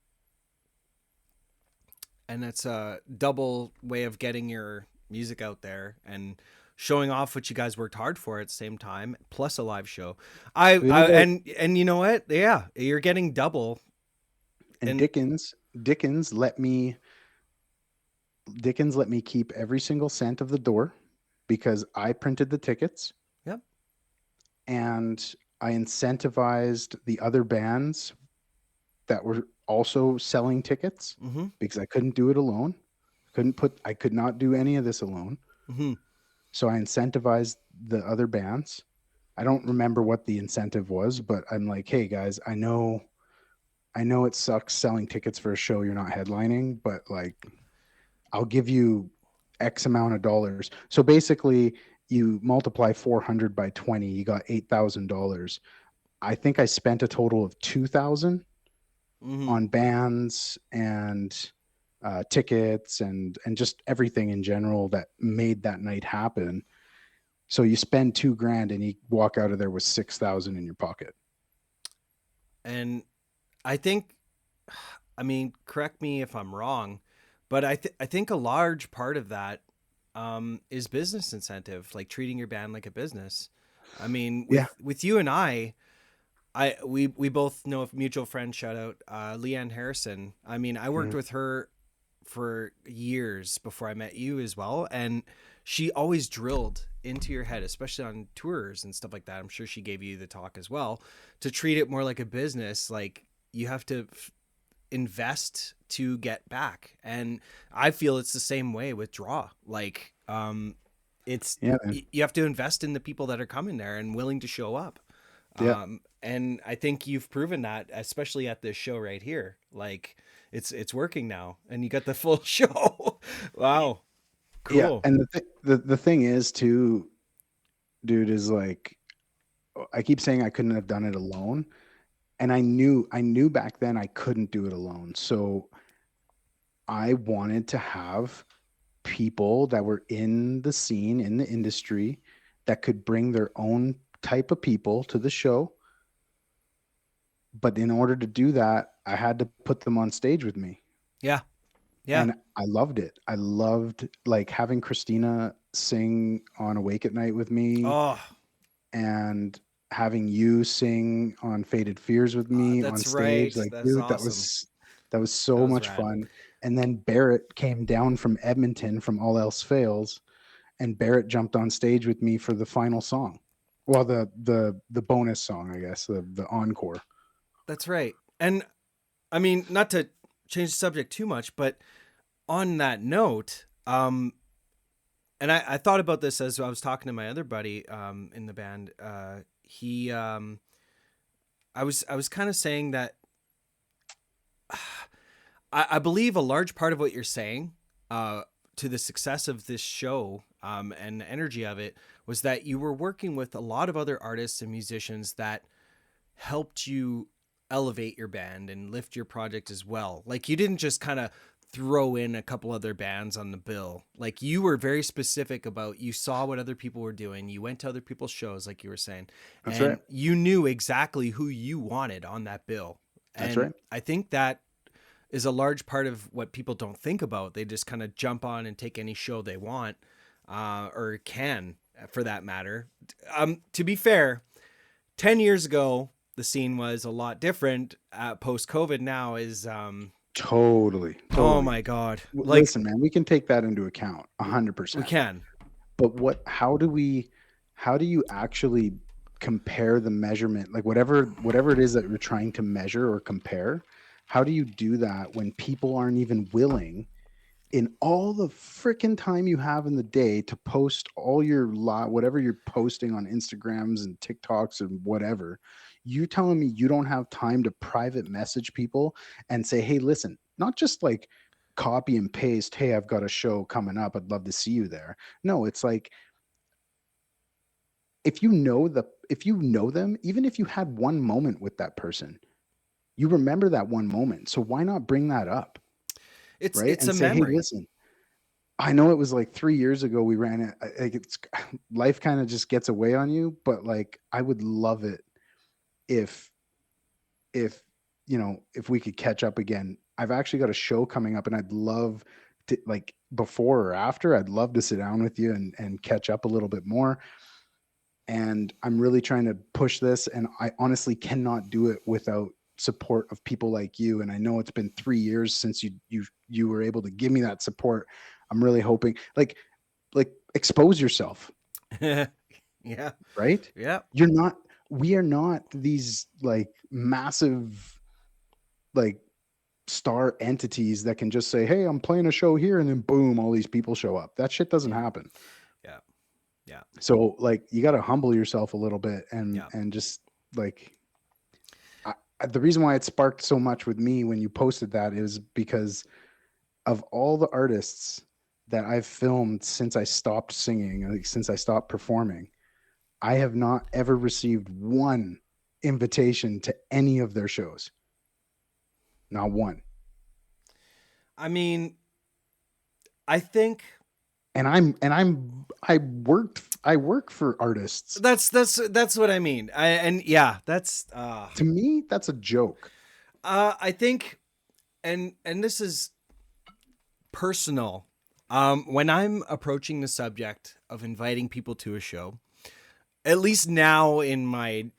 And that's a double way of getting your music out there and showing off what you guys worked hard for at the same time, plus a live show. And you know what? Yeah, you're getting double. And And Dickens let me keep every single cent of the door because I printed the tickets yep. and I incentivized the other bands that were also selling tickets Mm-hmm. because I couldn't do it alone. I could not do any of this alone. Mm-hmm. So I incentivized the other bands. I don't remember what the incentive was, but I'm like, hey guys, I know it sucks selling tickets for a show you're not headlining, but like I'll give you X amount of dollars. So basically you multiply 400 by 20, you got $8,000. I think I spent a total of 2,000 Mm-hmm. on bands and tickets and just everything in general that made that night happen. So you spend 2 grand and you walk out of there with 6,000 in your pocket. And I think, I mean, correct me if I'm wrong, but I think a large part of that is business incentive, like treating your band like a business. I mean, Yeah. with you and we both know a mutual friend. Shout out Leanne Harrison. I mean, I worked Mhm. with her for years before I met you as well, and she always drilled into your head, especially on tours and stuff like that. I'm sure she gave you the talk as well, to treat it more like a business. Like you have to invest to get back, and I feel it's the same way with Draw. Like it's Yeah, man. you have to invest in the people that are coming there and willing to show up. Yeah. And I think you've proven that, especially at this show right here. Like it's working now, and you got the full show. Wow, Yeah. cool. And the thing is too, dude, is like I keep saying I couldn't have done it alone. And I knew back then I couldn't do it alone. So I wanted to have people that were in the scene, in the industry, that could bring their own type of people to the show. But in order to do that, I had to put them on stage with me. Yeah, yeah. And I loved it. I loved like having Christina sing on Awake at Night with me Oh, and having you sing on Faded Fears with me on that's stage. right. Like, That's dude, awesome. that was That so was much rad. fun. And then Barrett came down from Edmonton from All Else Fails, and Barrett jumped on stage with me for the final song. Well, the bonus song, I guess, the encore. That's right. And I mean, not to change the subject too much, but on that note, and I thought about this as I was talking to my other buddy in the band. He, I was kind of saying that I believe a large part of what you're saying to the success of this show and the energy of it was that you were working with a lot of other artists and musicians that helped you elevate your band and lift your project as well. Like you didn't just kind of throw in a couple other bands on the bill. Like you were very specific about, you saw what other people were doing. You went to other people's shows, like you were saying, That's right. and you knew exactly who you wanted on that bill. That's And right. I think that is a large part of what people don't think about. They just kind of jump on and take any show they want, or can, for that matter. To be fair, 10 years ago, the scene was a lot different. Post COVID now is, Totally. oh Totally. my God. Like, Listen, man, we can take that into account we 100%. can. But how do you actually compare the measurement, like whatever it is that you're trying to measure or compare? How do you do that when people aren't even willing, in all the freaking time you have in the day, to post all your whatever you're posting on Instagrams and TikToks and whatever? You telling me you don't have time to private message people and say, hey, listen, not just like copy and paste, hey, I've got a show coming up, I'd love to see you there. No, it's like, if you know them, even if you had one moment with that person, you remember that one moment. So why not bring that up, right? It's And a say, hey, memory. listen, I know it was like 3 years ago we ran it. Like it's life kind of just gets away on you, but like I would love it if if if we could catch up again. I've actually got a show coming up, and I'd love to, like, before or after, I'd love to sit down with you and catch up a little bit more. And I'm really trying to push this, and I honestly cannot do it without support of people like you. And I know it's been 3 years since you were able to give me that support. I'm really hoping, like expose yourself, Yeah. right? Yeah. You're not We are not these like massive, like, star entities that can just say, hey, I'm playing a show here, and then boom, all these people show up. That shit doesn't Yeah. happen. Yeah. Yeah. So like you got to humble yourself a little bit, and Yeah. just like, the reason why it sparked so much with me when you posted that is because of all the artists that I've filmed since I stopped singing, like since I stopped performing, I have not ever received one invitation to any of their shows. Not one. I mean, I think And I worked I work for artists. That's what I mean. That's To me, that's a joke. I think, and this is personal. When I'm approaching the subject of inviting people to a show, at least now in my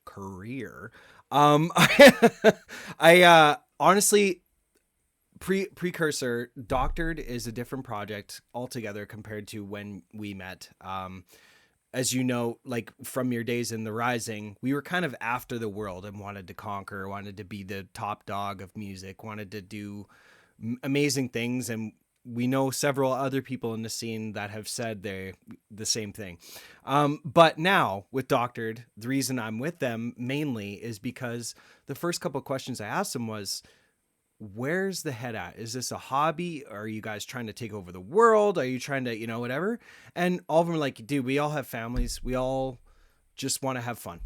career, I honestly, precursor doctored is a different project altogether compared to when we met. As you know, like from your days in the Rising, we were kind of after the world and wanted to conquer, wanted to be the top dog of music, wanted to do amazing things. And we know several other people in the scene that have said they the same thing. But now with Doctored, the reason I'm with them mainly is because the first couple of questions I asked them was, where's the head at? Is this a hobby? Are you guys trying to take over the world? Are you trying to, whatever? And all of them are like, dude, we all have families. We all just want to have fun.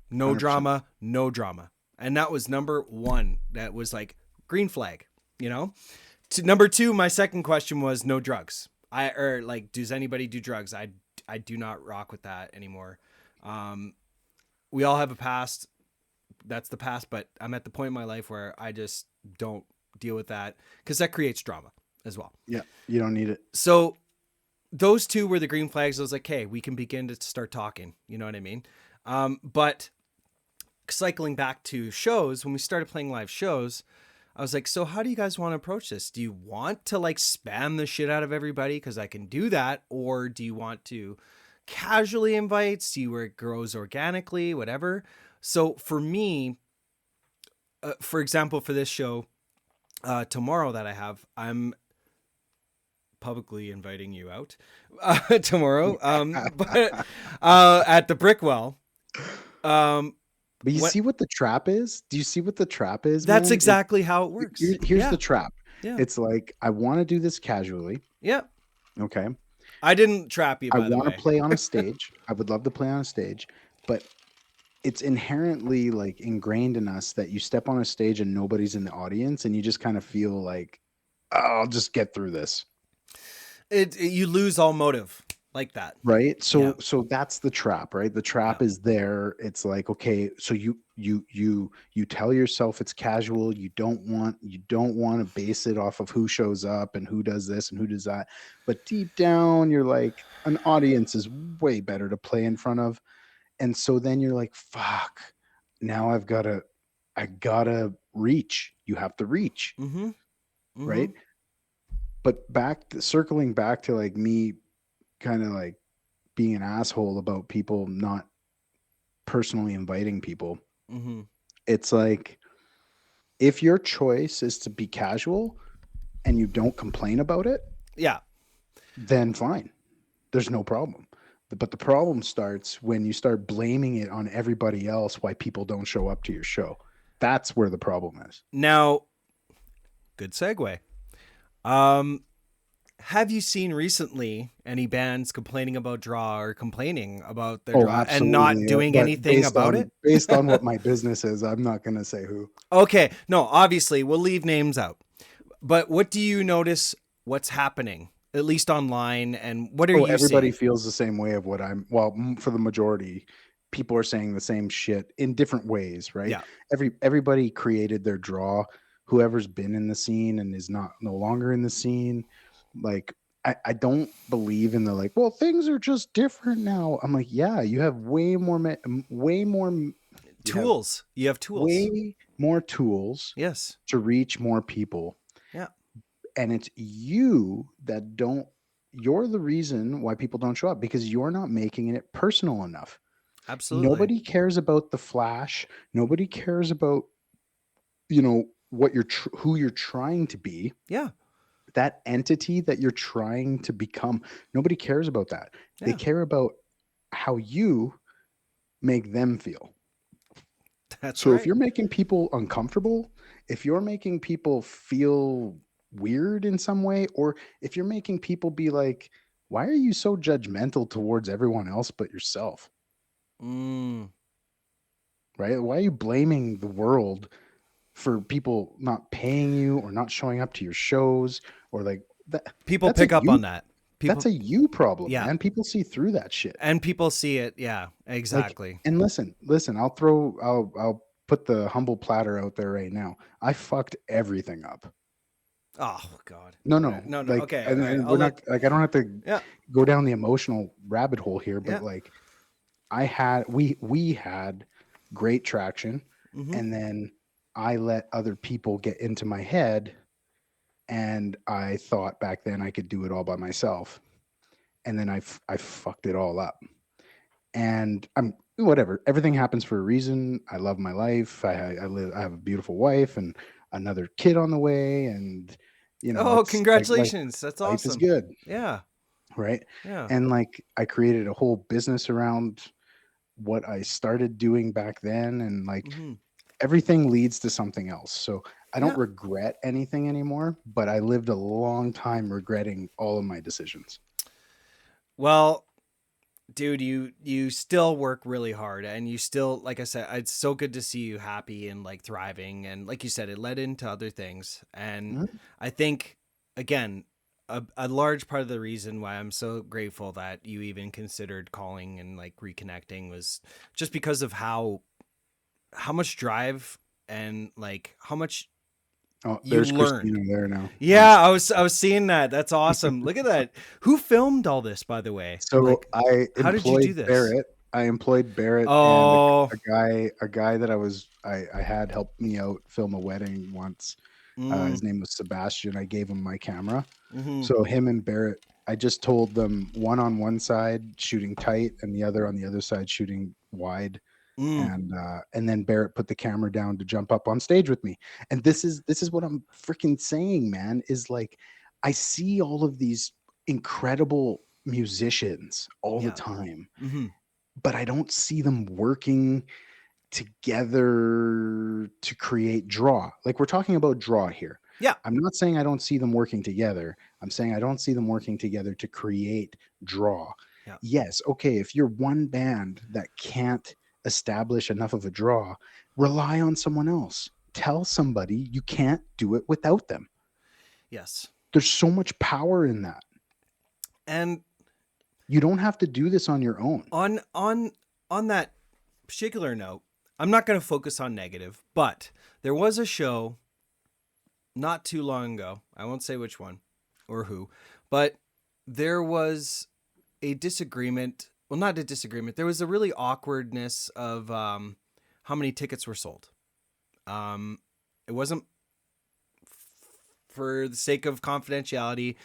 No 100%. drama, no drama. And that was number one. That was like green flag, Number two, my second question was no drugs. Does anybody do drugs? I do not rock with that anymore. We all have a past. That's the past, but I'm at the point in my life where I just don't deal with that because that creates drama as well. Yeah, you don't need it. So those two were the green flags. I was like, hey, we can begin to start talking. You know what I mean? But cycling back to shows, when we started playing live shows, I was like, so how do you guys want to approach this? Do you want to like spam the shit out of everybody? Because I can do that. Or do you want to casually invite, see where it grows organically, whatever? So for me, for example, for this show tomorrow that I have, I'm publicly inviting you out tomorrow, but at the Brickwell. But you see what the trap is? Do you see what the trap is? That's man? exactly how it works. Here's the trap. Yeah. It's like, I want to do this casually. Yeah. Okay. I didn't trap you, by the way. I want to play on a stage. I would love to play on a stage, but it's inherently like ingrained in us that you step on a stage and nobody's in the audience and you just kind of feel like, oh, I'll just get through this. You lose all motive like that. Right. So that's the trap, right? The trap is there. It's like, okay, so you tell yourself it's casual. You don't want to base it off of who shows up and who does this and who does that. But deep down, you're like, an audience is way better to play in front of. And so then you're like, fuck, now I gotta reach. You have to reach. Mm-hmm. Mm-hmm. Right. But circling back to like me kind of like being an asshole about people not personally inviting people. Mm-hmm. It's like, if your choice is to be casual and you don't complain about it, then fine. There's no problem. But the problem starts when you start blaming it on everybody else why people don't show up to your show. That's where the problem is. Now, good segue. Have you seen recently any bands complaining about draw or complaining about their draw and not doing anything about it? Based on what my business is, I'm not going to say who. Okay. No, obviously we'll leave names out. But what do you notice what's happening, at least online, and what are you everybody seeing? feels the same way of what for the majority, people are saying the same shit in different ways, right? Yeah. Everybody created their draw. Whoever's been in the scene and is no longer in the scene, like, I don't believe in the like, well, things are just different now. I'm like, yeah, you have way more tools. You have tools. Way more tools. Yes. To reach more people. Yeah. And it's you that you're the reason why people don't show up, because you're not making it personal enough. Absolutely. Nobody cares about the flash. Nobody cares about, what who you're trying to be. Yeah. That entity that you're trying to become. Nobody cares about that. Yeah. They care about how you make them feel. That's so right. If you're making people uncomfortable, if you're making people feel weird in some way, or if you're making people be like, why are you so judgmental towards everyone else but yourself? Right? Why are you blaming the world for people not paying you or not showing up to your shows, or like that? People pick up on that. People, That's a you problem, yeah, man. People see through that shit. and people see it. Yeah, Like, exactly. and listen, I'll put the humble platter out there right now. I fucked everything up. Oh God. No, What? no, No. like, Okay. All right. and I'll we're not let. like, I don't have to Yeah. go down the emotional rabbit hole here, but Yeah. like, we had great traction, Mm-hmm. and then I let other people get into my head, and I thought back then I could do it all by myself, and then I fucked it all up. And I'm whatever. Everything happens for a reason. I love my life. I live. I have a beautiful wife and another kid on the way, and Oh, it's like congratulations. That's life is awesome. good, Yeah. right? Yeah. And like I created a whole business around what I started doing back then, and like Mm-hmm. everything leads to something else. So I don't Yeah. regret anything anymore, but I lived a long time regretting all of my decisions. Well, dude, you still work really hard, and you still, like I said, it's so good to see you happy and like thriving, and like you said, it led into other things. And Mhm. I think, again, a large part of the reason why I'm so grateful that you even considered calling and like reconnecting was just because of how much drive and like how much Oh, you there's learned. Christina there now on Yeah, I was seeing that. That's awesome. Look at that. Who filmed all this, by the way? So Like, I how did you do employed this? Barrett. I employed Barrett and Oh, a guy that I had helped me out film a wedding once. mm, His name was Sebastian. I gave him my camera. mm-hmm, So him and Barrett, I just told them one side shooting tight and the other on the other side shooting wide. mm, And then Barrett put the camera down to jump up on stage with me. And this is what I'm freaking saying, man, is like I see all of these incredible musicians all the yeah, time, mm-hmm, but I don't see them working together to create draw. Like we're talking about draw here. yeah, I'm not saying I don't see them working together. I'm saying I don't see them working together to create draw. yeah, Yes, okay, if you're one band that can't establish enough of a draw, rely on someone else. Tell somebody you can't do it without them. yes. There's so much power in that. And You don't have to do this on your own. on that particular note, I'm not going to focus on negative, but there was a show not too long ago. I won't say which one or who, but there was a disagreement. Well, not a disagreement. There was a really awkwardness of how many tickets were sold. It wasn't for the sake of confidentiality. It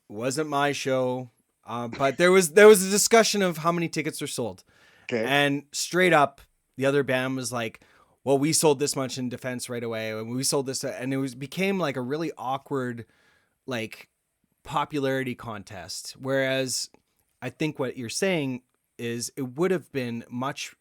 wasn't my show, but there was a discussion of how many tickets were sold, Okay. and straight up, the other band was like, "Well, we sold this much in defense right away, and we sold this," and it was became like a really awkward like popularity contest. Whereas I think what you're saying is it would have been much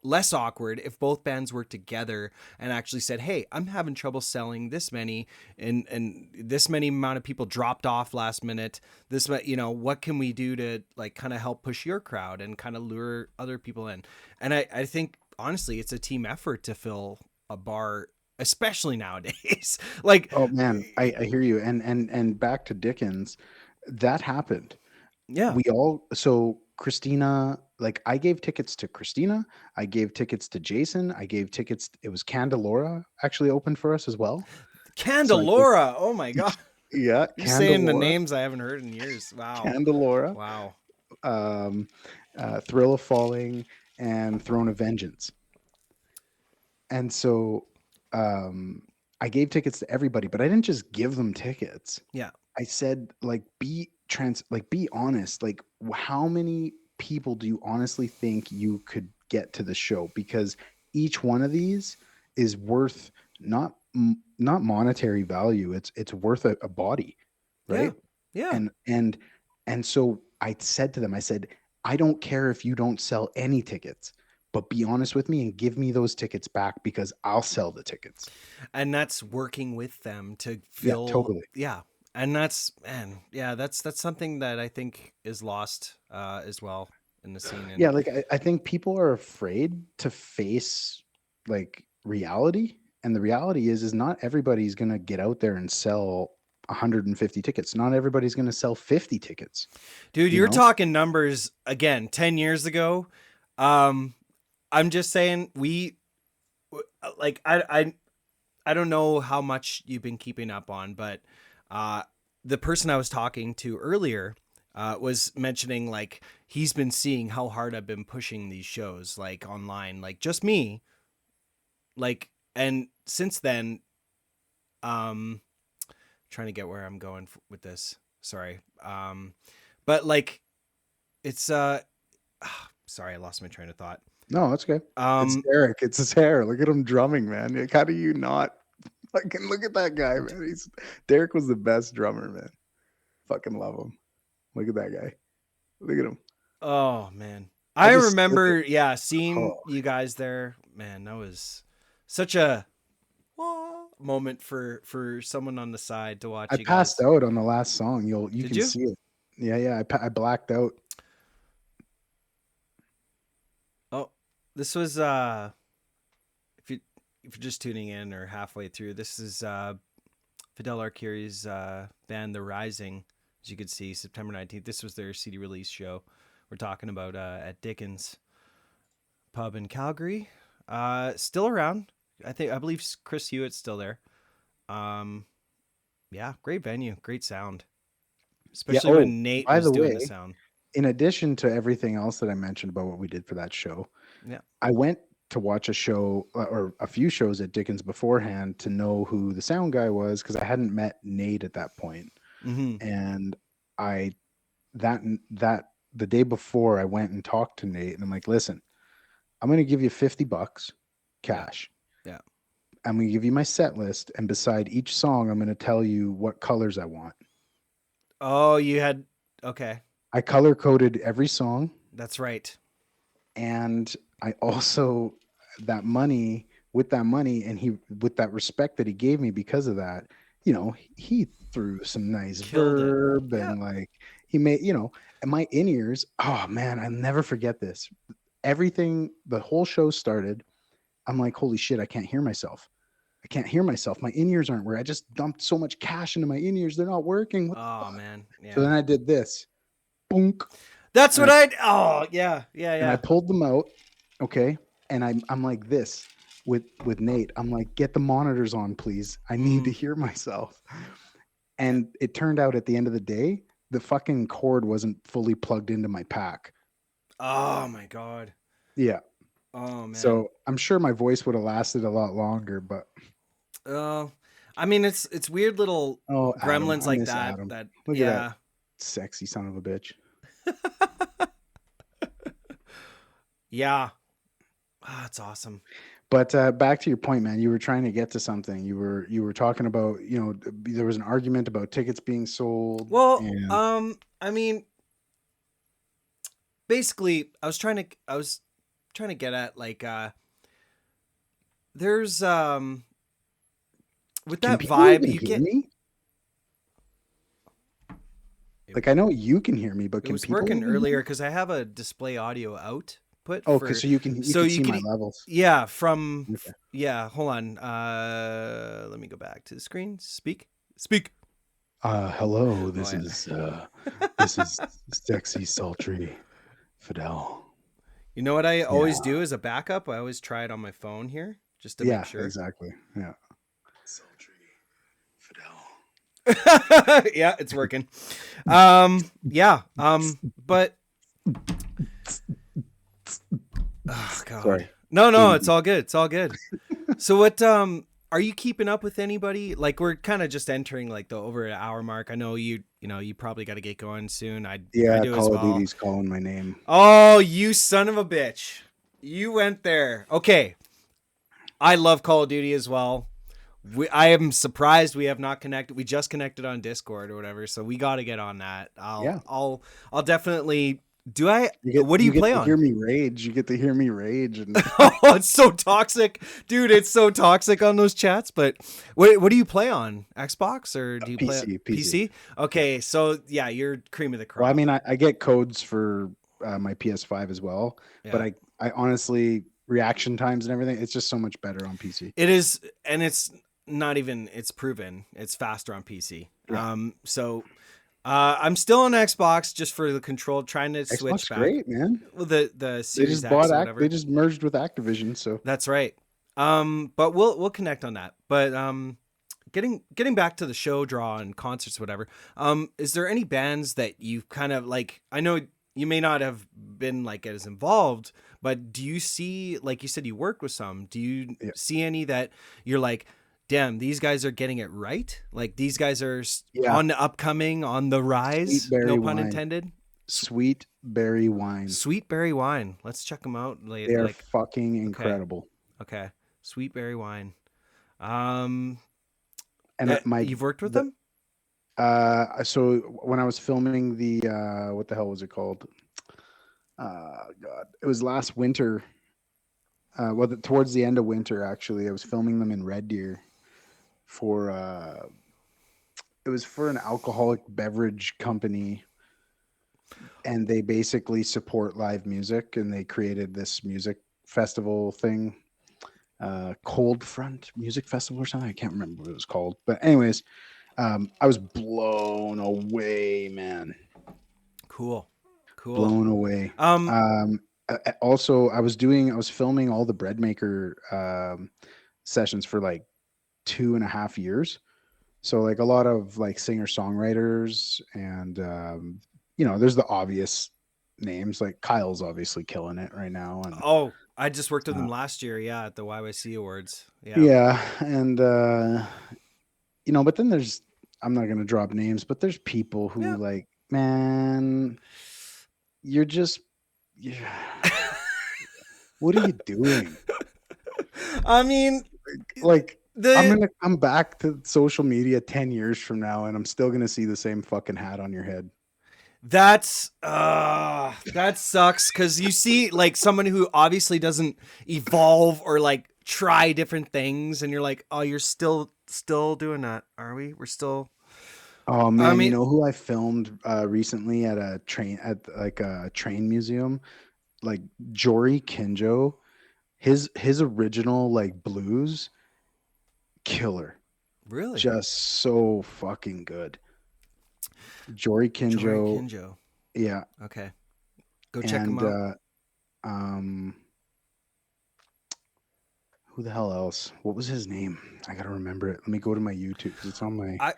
less awkward if both bands worked together and actually said, "Hey, I'm having trouble selling this many, and this many amount of people dropped off last minute. What can we do to like kind of help push your crowd and kind of lure other people in?" And I think honestly, it's a team effort to fill a bar, especially nowadays. Like, Oh man, I hear you. And back to Dickens, that happened. yeah, We all so Christina, like I gave tickets to Christina, I gave tickets to Jason, I gave tickets, it was Candelora actually opened for us as well. So I gave Candelora. Oh my god, yeah, you're saying the Candelora, names I haven't heard in years. Wow, Candelora, wow. um, Thrill of Falling, and Throne of Vengeance. And so um, I gave tickets to everybody, but I didn't just give them tickets. Yeah, I said, like, be honest. Like, how many people do you honestly think you could get to the show? Because each one of these is worth not monetary value. It's worth a body, yeah, right? yeah. And so I said to them, I said, I don't care if you don't sell any tickets, but be honest with me and give me those tickets back because I'll sell the tickets. And that's working with them to Yeah, fill, totally. yeah. And that's, man, yeah, that's something that I think is lost as well in the scene. Yeah, And like I think people are afraid to face like reality. And the reality is not everybody's gonna get out there and sell 150 tickets. Not everybody's going to sell 50 tickets. Dude, You you're know? talking numbers again, 10 years ago. Um, I'm just saying like I don't know how much you've been keeping up on, but uh, the person I was talking to earlier was mentioning like he's been seeing how hard I've been pushing these shows like online, like just me, like, and since then, um, trying to get where I'm going with this. Sorry, but like it's sorry, I lost my train of thought. No, that's okay. It's Um, Derek. It's his hair. Look at him drumming, man. Like, how do you not fucking look at that guy, man? Derek was the best drummer, man. Fucking love him. Look at that guy. Look at him. oh man, I I just look at remember, yeah, seeing oh, you guys there. Man, that was such a moment for someone on the side to I watch you passed guys. out on the last song. You Did can you? see it. Yeah, yeah. I blacked out. Oh, this was if you if you're just tuning in or halfway through, this is Fedele Arcuri's band The Rising. As you can see, September 19th. This was their CD release show. We're talking about at Dickens Pub in Calgary. Still around. I believe Chris Hewitt's still there. Um, yeah, great venue, great sound, Yeah. especially Oh, when Nate by was the doing the way, sound. in addition to everything else that I mentioned about what we did for that show, Yeah. I went to watch a show or a few shows at Dickens beforehand to know who the sound guy was because I hadn't met Nate at that point. Mm-hmm. And I that the day before I went and talked to Nate and I'm like, listen, I'm gonna give you $50 Yeah. cash. Yeah. I'm gonna give you my set list, and beside each song, I'm gonna tell you what colors I want. Oh, you had okay. I color coded every song, That's right. and I also that money with that money and he with that respect that he gave me because of that, he threw some nice Killed it. verb Yeah. and like he made, and my in-ears, oh man, I'll never forget this. Everything, the whole show started, I'm like, holy shit, I can't hear myself. I can't hear myself. My in-ears aren't where I just dumped so much cash into my in-ears. They're not working. What the Oh fuck? man. So Yeah. then I did this. Boonk. That's And what I I. Oh yeah. Yeah. and I Yeah. pulled them out. Okay. And I'm like this with Nate. I'm like, get the monitors on, please. I need to Mm. hear myself. Yeah. And it turned out at the end of the day, the fucking cord wasn't fully plugged into my pack. Oh my god. Yeah. Oh man. So I'm sure my voice would have lasted a lot longer, but Oh, I mean it's weird little oh, Adam, gremlins I like miss that. Adam. That Look at that yeah. sexy son of a bitch. Yeah. Ah, it's awesome. But back to your point, man. You were trying to get to something. You were talking about, there was an argument about tickets being sold, Well, and I mean, basically, I was trying to get at like there's with can that people vibe even you hear get. me? Like I know you can hear me, but It can was people working even hear earlier me? because I have a display audio output Oh, because for, so you so could you see could, my levels. yeah, from, Okay. yeah, hold on. Let me go back to the screen. Speak. Hello. Oh yeah. This is sexy, sultry Fidel. You know what I Yeah. always do as a backup? I always try it on my phone here just to make Yeah. sure. Exactly. Yeah. Sultry Fidel. Yeah, it's working. Yeah. But oh god. Sorry. No, it's ADD. all good. It's all good. So what are you keeping up with anybody? Like we're kind of just entering like the over an hour mark. I know you probably got to get going soon. I Yeah. do as Call of well. Duty's calling my name. Oh, you son of a bitch. You went there. Okay. I love Call of Duty as well. I am surprised we have not connected. We just connected on Discord or whatever, so we got to get on that. Yeah. I'll definitely. Do I? You get What do you you get play to hear on? me rage. You get to hear me rage, and Oh, it's so toxic, dude. It's so toxic on those chats. But what do you play on? Xbox or do you play PC. PC? Okay, so yeah, you're cream of the Well, I crop. mean, I get codes for my PS5 as well, but Yeah, I honestly reaction times and everything. It's just so much better on PC. it is, and it's not even. It's proven. It's faster on PC. Yeah. So I'm still on Xbox just for the control, trying to switch Xbox, back. great, man. Well, the They Series just bought X or Act. They whatever. just merged with Activision. So That's right. But we'll connect on that. But getting back to the show draw and concerts, whatever. Is there any bands that you kind of like? I know you may not have been like as involved, but do you see, like you said, you work with some? Do you yeah, see any that you're like, damn, these guys are getting it right? Like these guys are yeah. on the upcoming, on the Sweet rise. No berry pun wine. intended. Sweet berry wine. Sweet berry wine. Let's check them out. They are Like, fucking okay, incredible. okay, sweet berry wine. Um, And my you've worked with the them? so when I was filming the what the hell was it called? God, it was last winter. Towards the end of winter, actually, I was filming them in Red Deer for it was for an alcoholic beverage company, and they basically support live music, and they created this music festival thing, Cold Front Music Festival or something. I can't remember what it was called, but anyways, I was blown away, man, Cool, cool. blown away. Um, Also, I was filming all the bread maker sessions for like 2.5 years. So like a lot of like singer songwriters and there's the obvious names like Kyle's obviously killing it right now and oh, I just worked with uh, them last year. Yeah, at the YYC Awards. Yeah. yeah and but then there's I'm not gonna drop names, but there's people who Yeah. like, man, you're just yeah, what are you doing? I mean, Like I'm the gonna come back to social media 10 years from now and I'm still gonna see the same fucking hat on your head. that sucks because you see like someone who obviously doesn't evolve or like try different things, and you're like, oh, you're still doing that, are we? We're still. Oh I man, you mean, know who I filmed recently at like a train museum? Like Jory Kinjo. His original like blues, killer. really, Just so fucking good. Jory Jory Kinjo, Kinjo. yeah. Okay, go check him And out. um who the hell else? What was his name? I gotta remember it. Let me go to my YouTube because it's on my I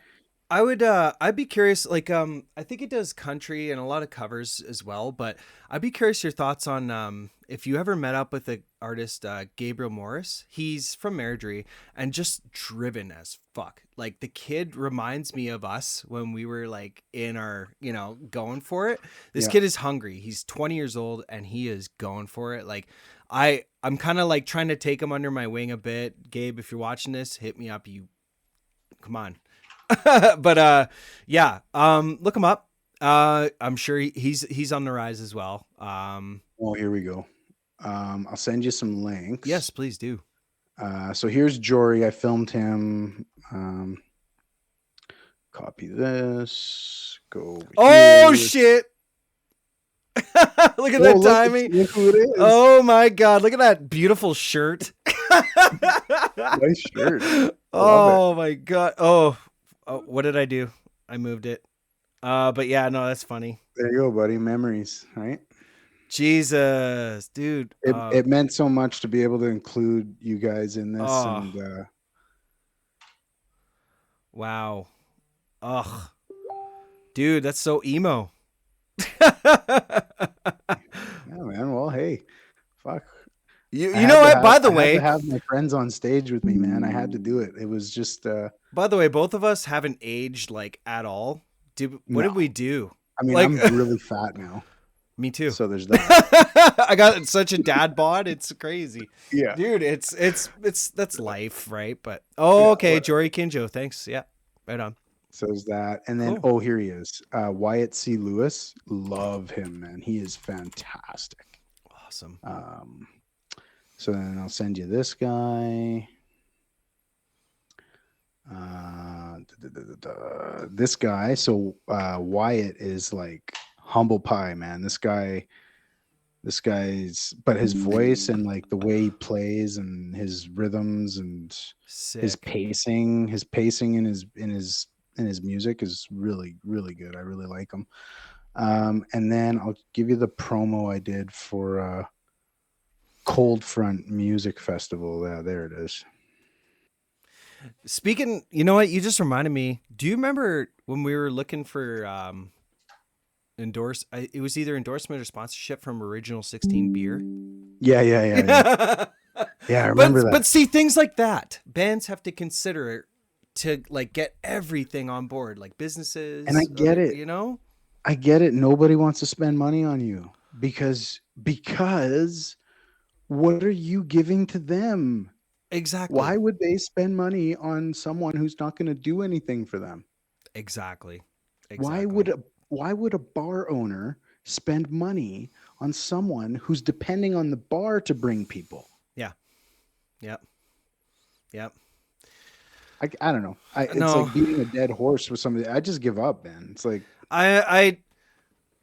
I would I'd be curious, like I think it does country and a lot of covers as well, but I'd be curious your thoughts on if you ever met up with the artist Gabriel Morris. He's from Airdrie and just driven as fuck. Like the kid reminds me of us when we were like in our, going for it. This yeah. kid is hungry. He's 20 years old and he is going for it. Like I'm kind of like trying to take him under my wing a bit. Gabe, if you're watching this, hit me up. You come on. But yeah, look him up. I'm sure he's on the rise as well. Oh, here we go. I'll send you some Yes, links. please do. So here's Jory. I filmed him. Copy this. Go over Oh here. shit. Look at Oh, that look, timing. look who it is. Oh my god, look at that beautiful shirt. Nice shirt. Love it. Oh my god. Oh, what did I do? I moved it. But yeah, no, that's funny. There you go, buddy. Memories, right? Jesus, dude. It meant so much to be able to include you guys in this, Oh, and wow. Ugh. Dude, that's so emo. yeah, man. Well, hey, fuck. You know what? By the I had to way, have my friends on stage with me, man. I had to do it. It was just both of us haven't aged like at all. What no. did we do? I mean, Like I'm really fat now, me too. so there's that. I got such a dad bod. It's crazy, Yeah, dude. It's that's life, right? But oh, yeah. okay, Jory Kinjo. Thanks. Yeah, right on. So there's that, and then Cool. oh, here he is, Wyatt C. Lewis. Love him, man. He is fantastic. Awesome. So then I'll send you this guy. This guy. So Wyatt is like humble pie, man. This guy's, but his voice and like the way he plays and his rhythms and Sick. his pacing in his and his music is really, really good. I really like him. And then I'll give you the promo I did for Cold Front Music Festival. Yeah, there it is. Speaking, you know what? You just reminded me. Do you remember when we were looking for it was either endorsement or sponsorship from Original 16 beer. Yeah, yeah, yeah, yeah. Yeah, I remember but that. see, things like that, bands have to consider to like get everything on board, like And I businesses, get other, it. I get it. Nobody wants to spend money on you because what are you giving to them? Why Exactly. would they spend money on someone who's not going to do anything for them? Exactly. Why Exactly. would a why would a bar owner spend money on someone who's depending on the bar to bring people? Yeah. Yep. Yep. I don't know. It's No, like beating a dead horse with somebody. I just give up, man. It's like I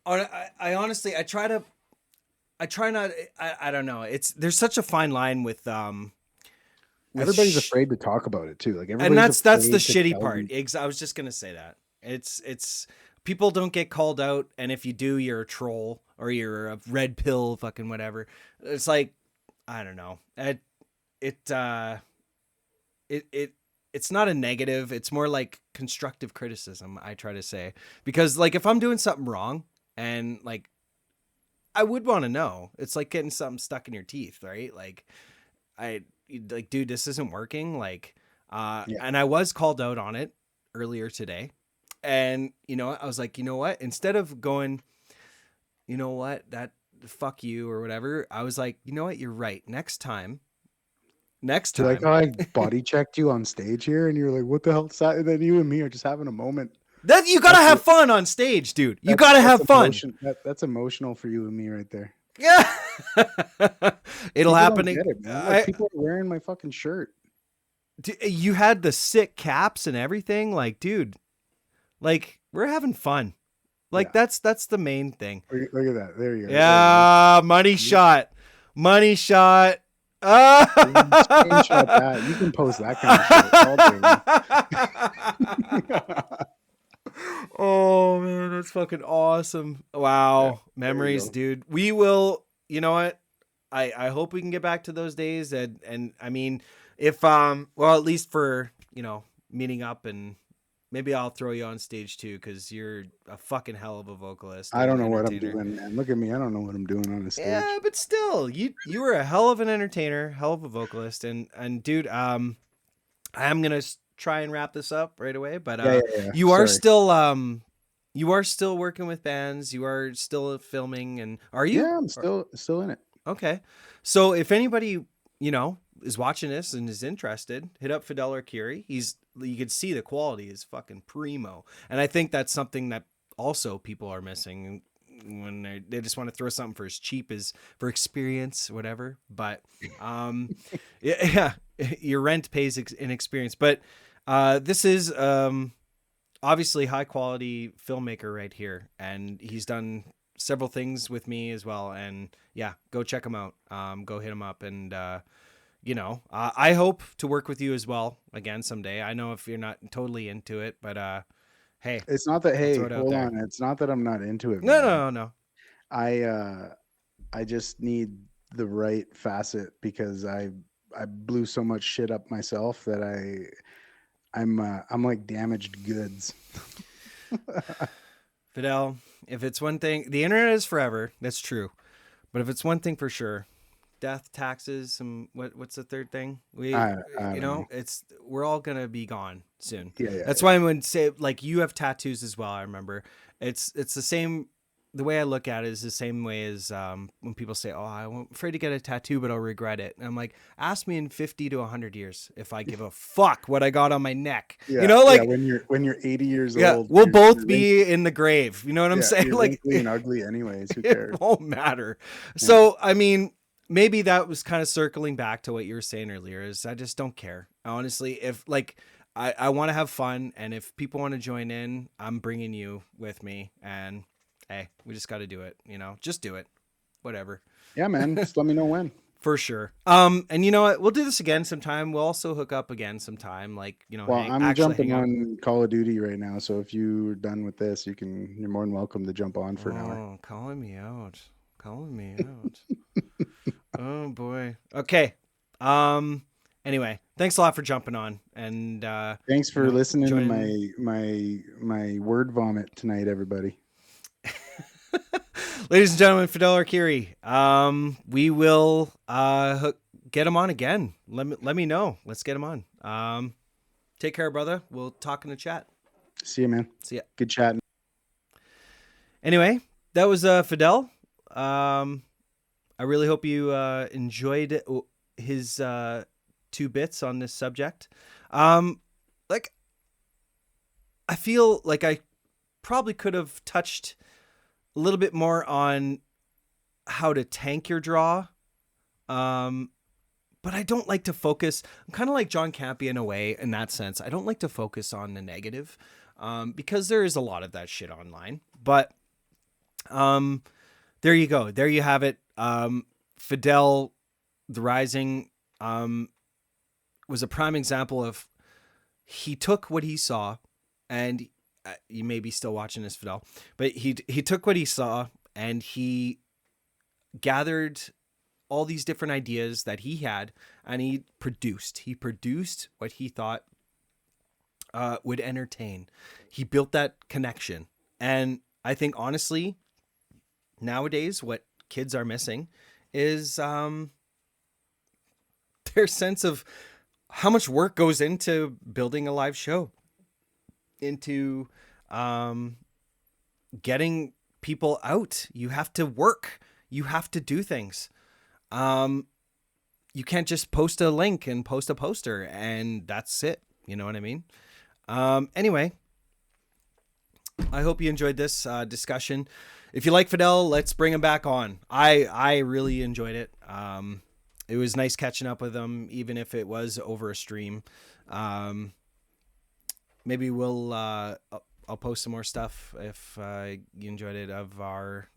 honestly, I try not, I don't know. There's such a fine line with, everybody's afraid to talk about it too. Like and everybody's that's the afraid to shitty tell part. you. I was just going to say that it's people don't get called out. And if you do, you're a troll or you're a red pill, fucking whatever. It's like, I don't know. It, it, it, it's not a negative. It's more like constructive criticism. I try to say, because like, if I'm doing something wrong and like, I would want to know. It's like getting something stuck in your teeth, right? Like I like, dude, this isn't working. Like, Yeah. and I was called out on it earlier today. And, I was like, you know what? Instead of going, you know what, that fuck you or whatever, I was like, you know what? You're right. Next Do you like time how I body checked you on stage here and you're like, what the hell is that? And then you and me are just having a moment. that you got to That's have it. fun on stage, dude. You got to That's have fun. emotion. That's emotional for you and me right there. Yeah. It'll People don't happen. get it, man. Like people are wearing my fucking shirt. You had the sick caps and everything. Like, dude, like we're having fun. Like Yeah. that's the main thing. Look at that. There you go. There Yeah, money you shot. Money shot. go. Screenshot that. You can post that kind of shit all day long. Oh man, that's fucking awesome. Yeah, Wow. there you Memories, go. dude. We will, you know what? I hope we can get back to those days and I mean, if well, at least for, meeting up, and maybe I'll throw you on stage too cuz you're a fucking hell of a vocalist I and don't know what I'm entertainer. doing, man. Look at me. I don't know what I'm doing on the stage. Yeah, but still, you were a hell of an entertainer, hell of a vocalist, and dude, I'm gonna try and wrap this up right away. But Yeah, yeah, yeah. you are Sorry. still you are still working with bands. You are still filming, and are you? Yeah, I'm still in it. Okay, so if anybody is watching this and is interested, hit up Fedele Arcuri. You can see the quality is fucking primo, and I think that's something that also people are missing when they just want to throw something for as cheap as for experience, whatever. But yeah, your rent pays in experience. But this is obviously high quality filmmaker right here, and he's done several things with me as well. And yeah, go check him out. Go hit him up, and I hope to work with you as well again someday. I know if you're not totally into it, but hey, It's not that. I'll Hey, throw it out hold there. on. It's not that I'm not into it, No, man. no, no. I just need the right facet because I blew so much shit up myself that I'm like damaged goods. Fidel, if it's one thing, the internet is forever. That's true. But if it's one thing for sure, death, taxes, and what's the third thing? I don't know. We're all gonna be gone soon. Yeah, yeah, That's yeah. why I would say, like, you have tattoos as well. I remember it's the same. The way I look at it is the same way as when people say, "Oh, I'm afraid to get a tattoo, but I'll regret it." And I'm like, ask me in 50 to 100 years if I give a fuck what I got on my neck. Yeah, yeah. Like, When you're 80 years yeah, old, we'll you're both be in the grave. You know what I'm yeah, saying? you're Like, wrinkly and ugly anyways. Who it cares? won't matter. Yeah. So, I mean, maybe that was kind of circling back to what you were saying earlier is I just don't care. Honestly, if like I want to have fun, and if people want to join in, I'm bringing you with me, and hey, we just got to do it, just do it. Whatever. Yeah, man. Just let me know when. For sure. And you know what? We'll do this again sometime. We'll also hook up again sometime. Like, Well, I'm actually hang jumping out. on Call of Duty right now, so if you're done with this, you're more than welcome to jump on for an hour. Oh, calling me out. Calling me out. Oh boy. Okay. Um. Anyway, thanks a lot for jumping on and Thanks for listening to joining. my word vomit tonight, everybody. Ladies and gentlemen, Fedele Arcuri. We will get him on again. Let me know. Let's get him on. Take care, brother. We'll talk in the chat. See you, man. See ya. Good chatting. Anyway, that was Fidel. I really hope you enjoyed his 2 bits on this subject. Like, I feel like I probably could have touched a little bit more on how to tank your draw. But I don't like to focus. I'm kind of like John Campea in a way, in that sense. I don't like to focus on the negative, because there is a lot of that shit online. But there you go. There you have it. Fidel the Rising was a prime example of, he took what he saw, and you may be still watching this, Fidel, but he took what he saw and he gathered all these different ideas that he had, and he produced what he thought would entertain. He built that connection. And I think, honestly, nowadays what kids are missing is their sense of how much work goes into building a live show, into getting people out. You have to work. You have to do things. You can't just post a link and post a poster and that's it. You know what I mean? Anyway, I hope you enjoyed this discussion. If you like Fidel, let's bring him back on. I really enjoyed it. It was nice catching up with him, even if it was over a stream. Maybe I'll post some more stuff if you enjoyed it, of our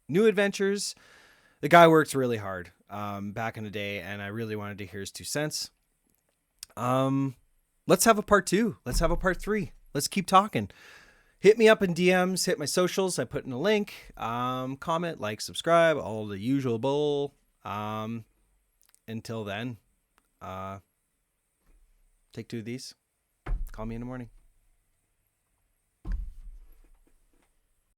new adventures. The guy works really hard back in the day, and I really wanted to hear his 2 cents. Let's have a part 2. Let's have a part 3. Let's keep talking. Hit me up in DMs, hit my socials. I put in a link. Comment, like, subscribe, all the usual bull. Until then, take 2 of these. Call me in the morning.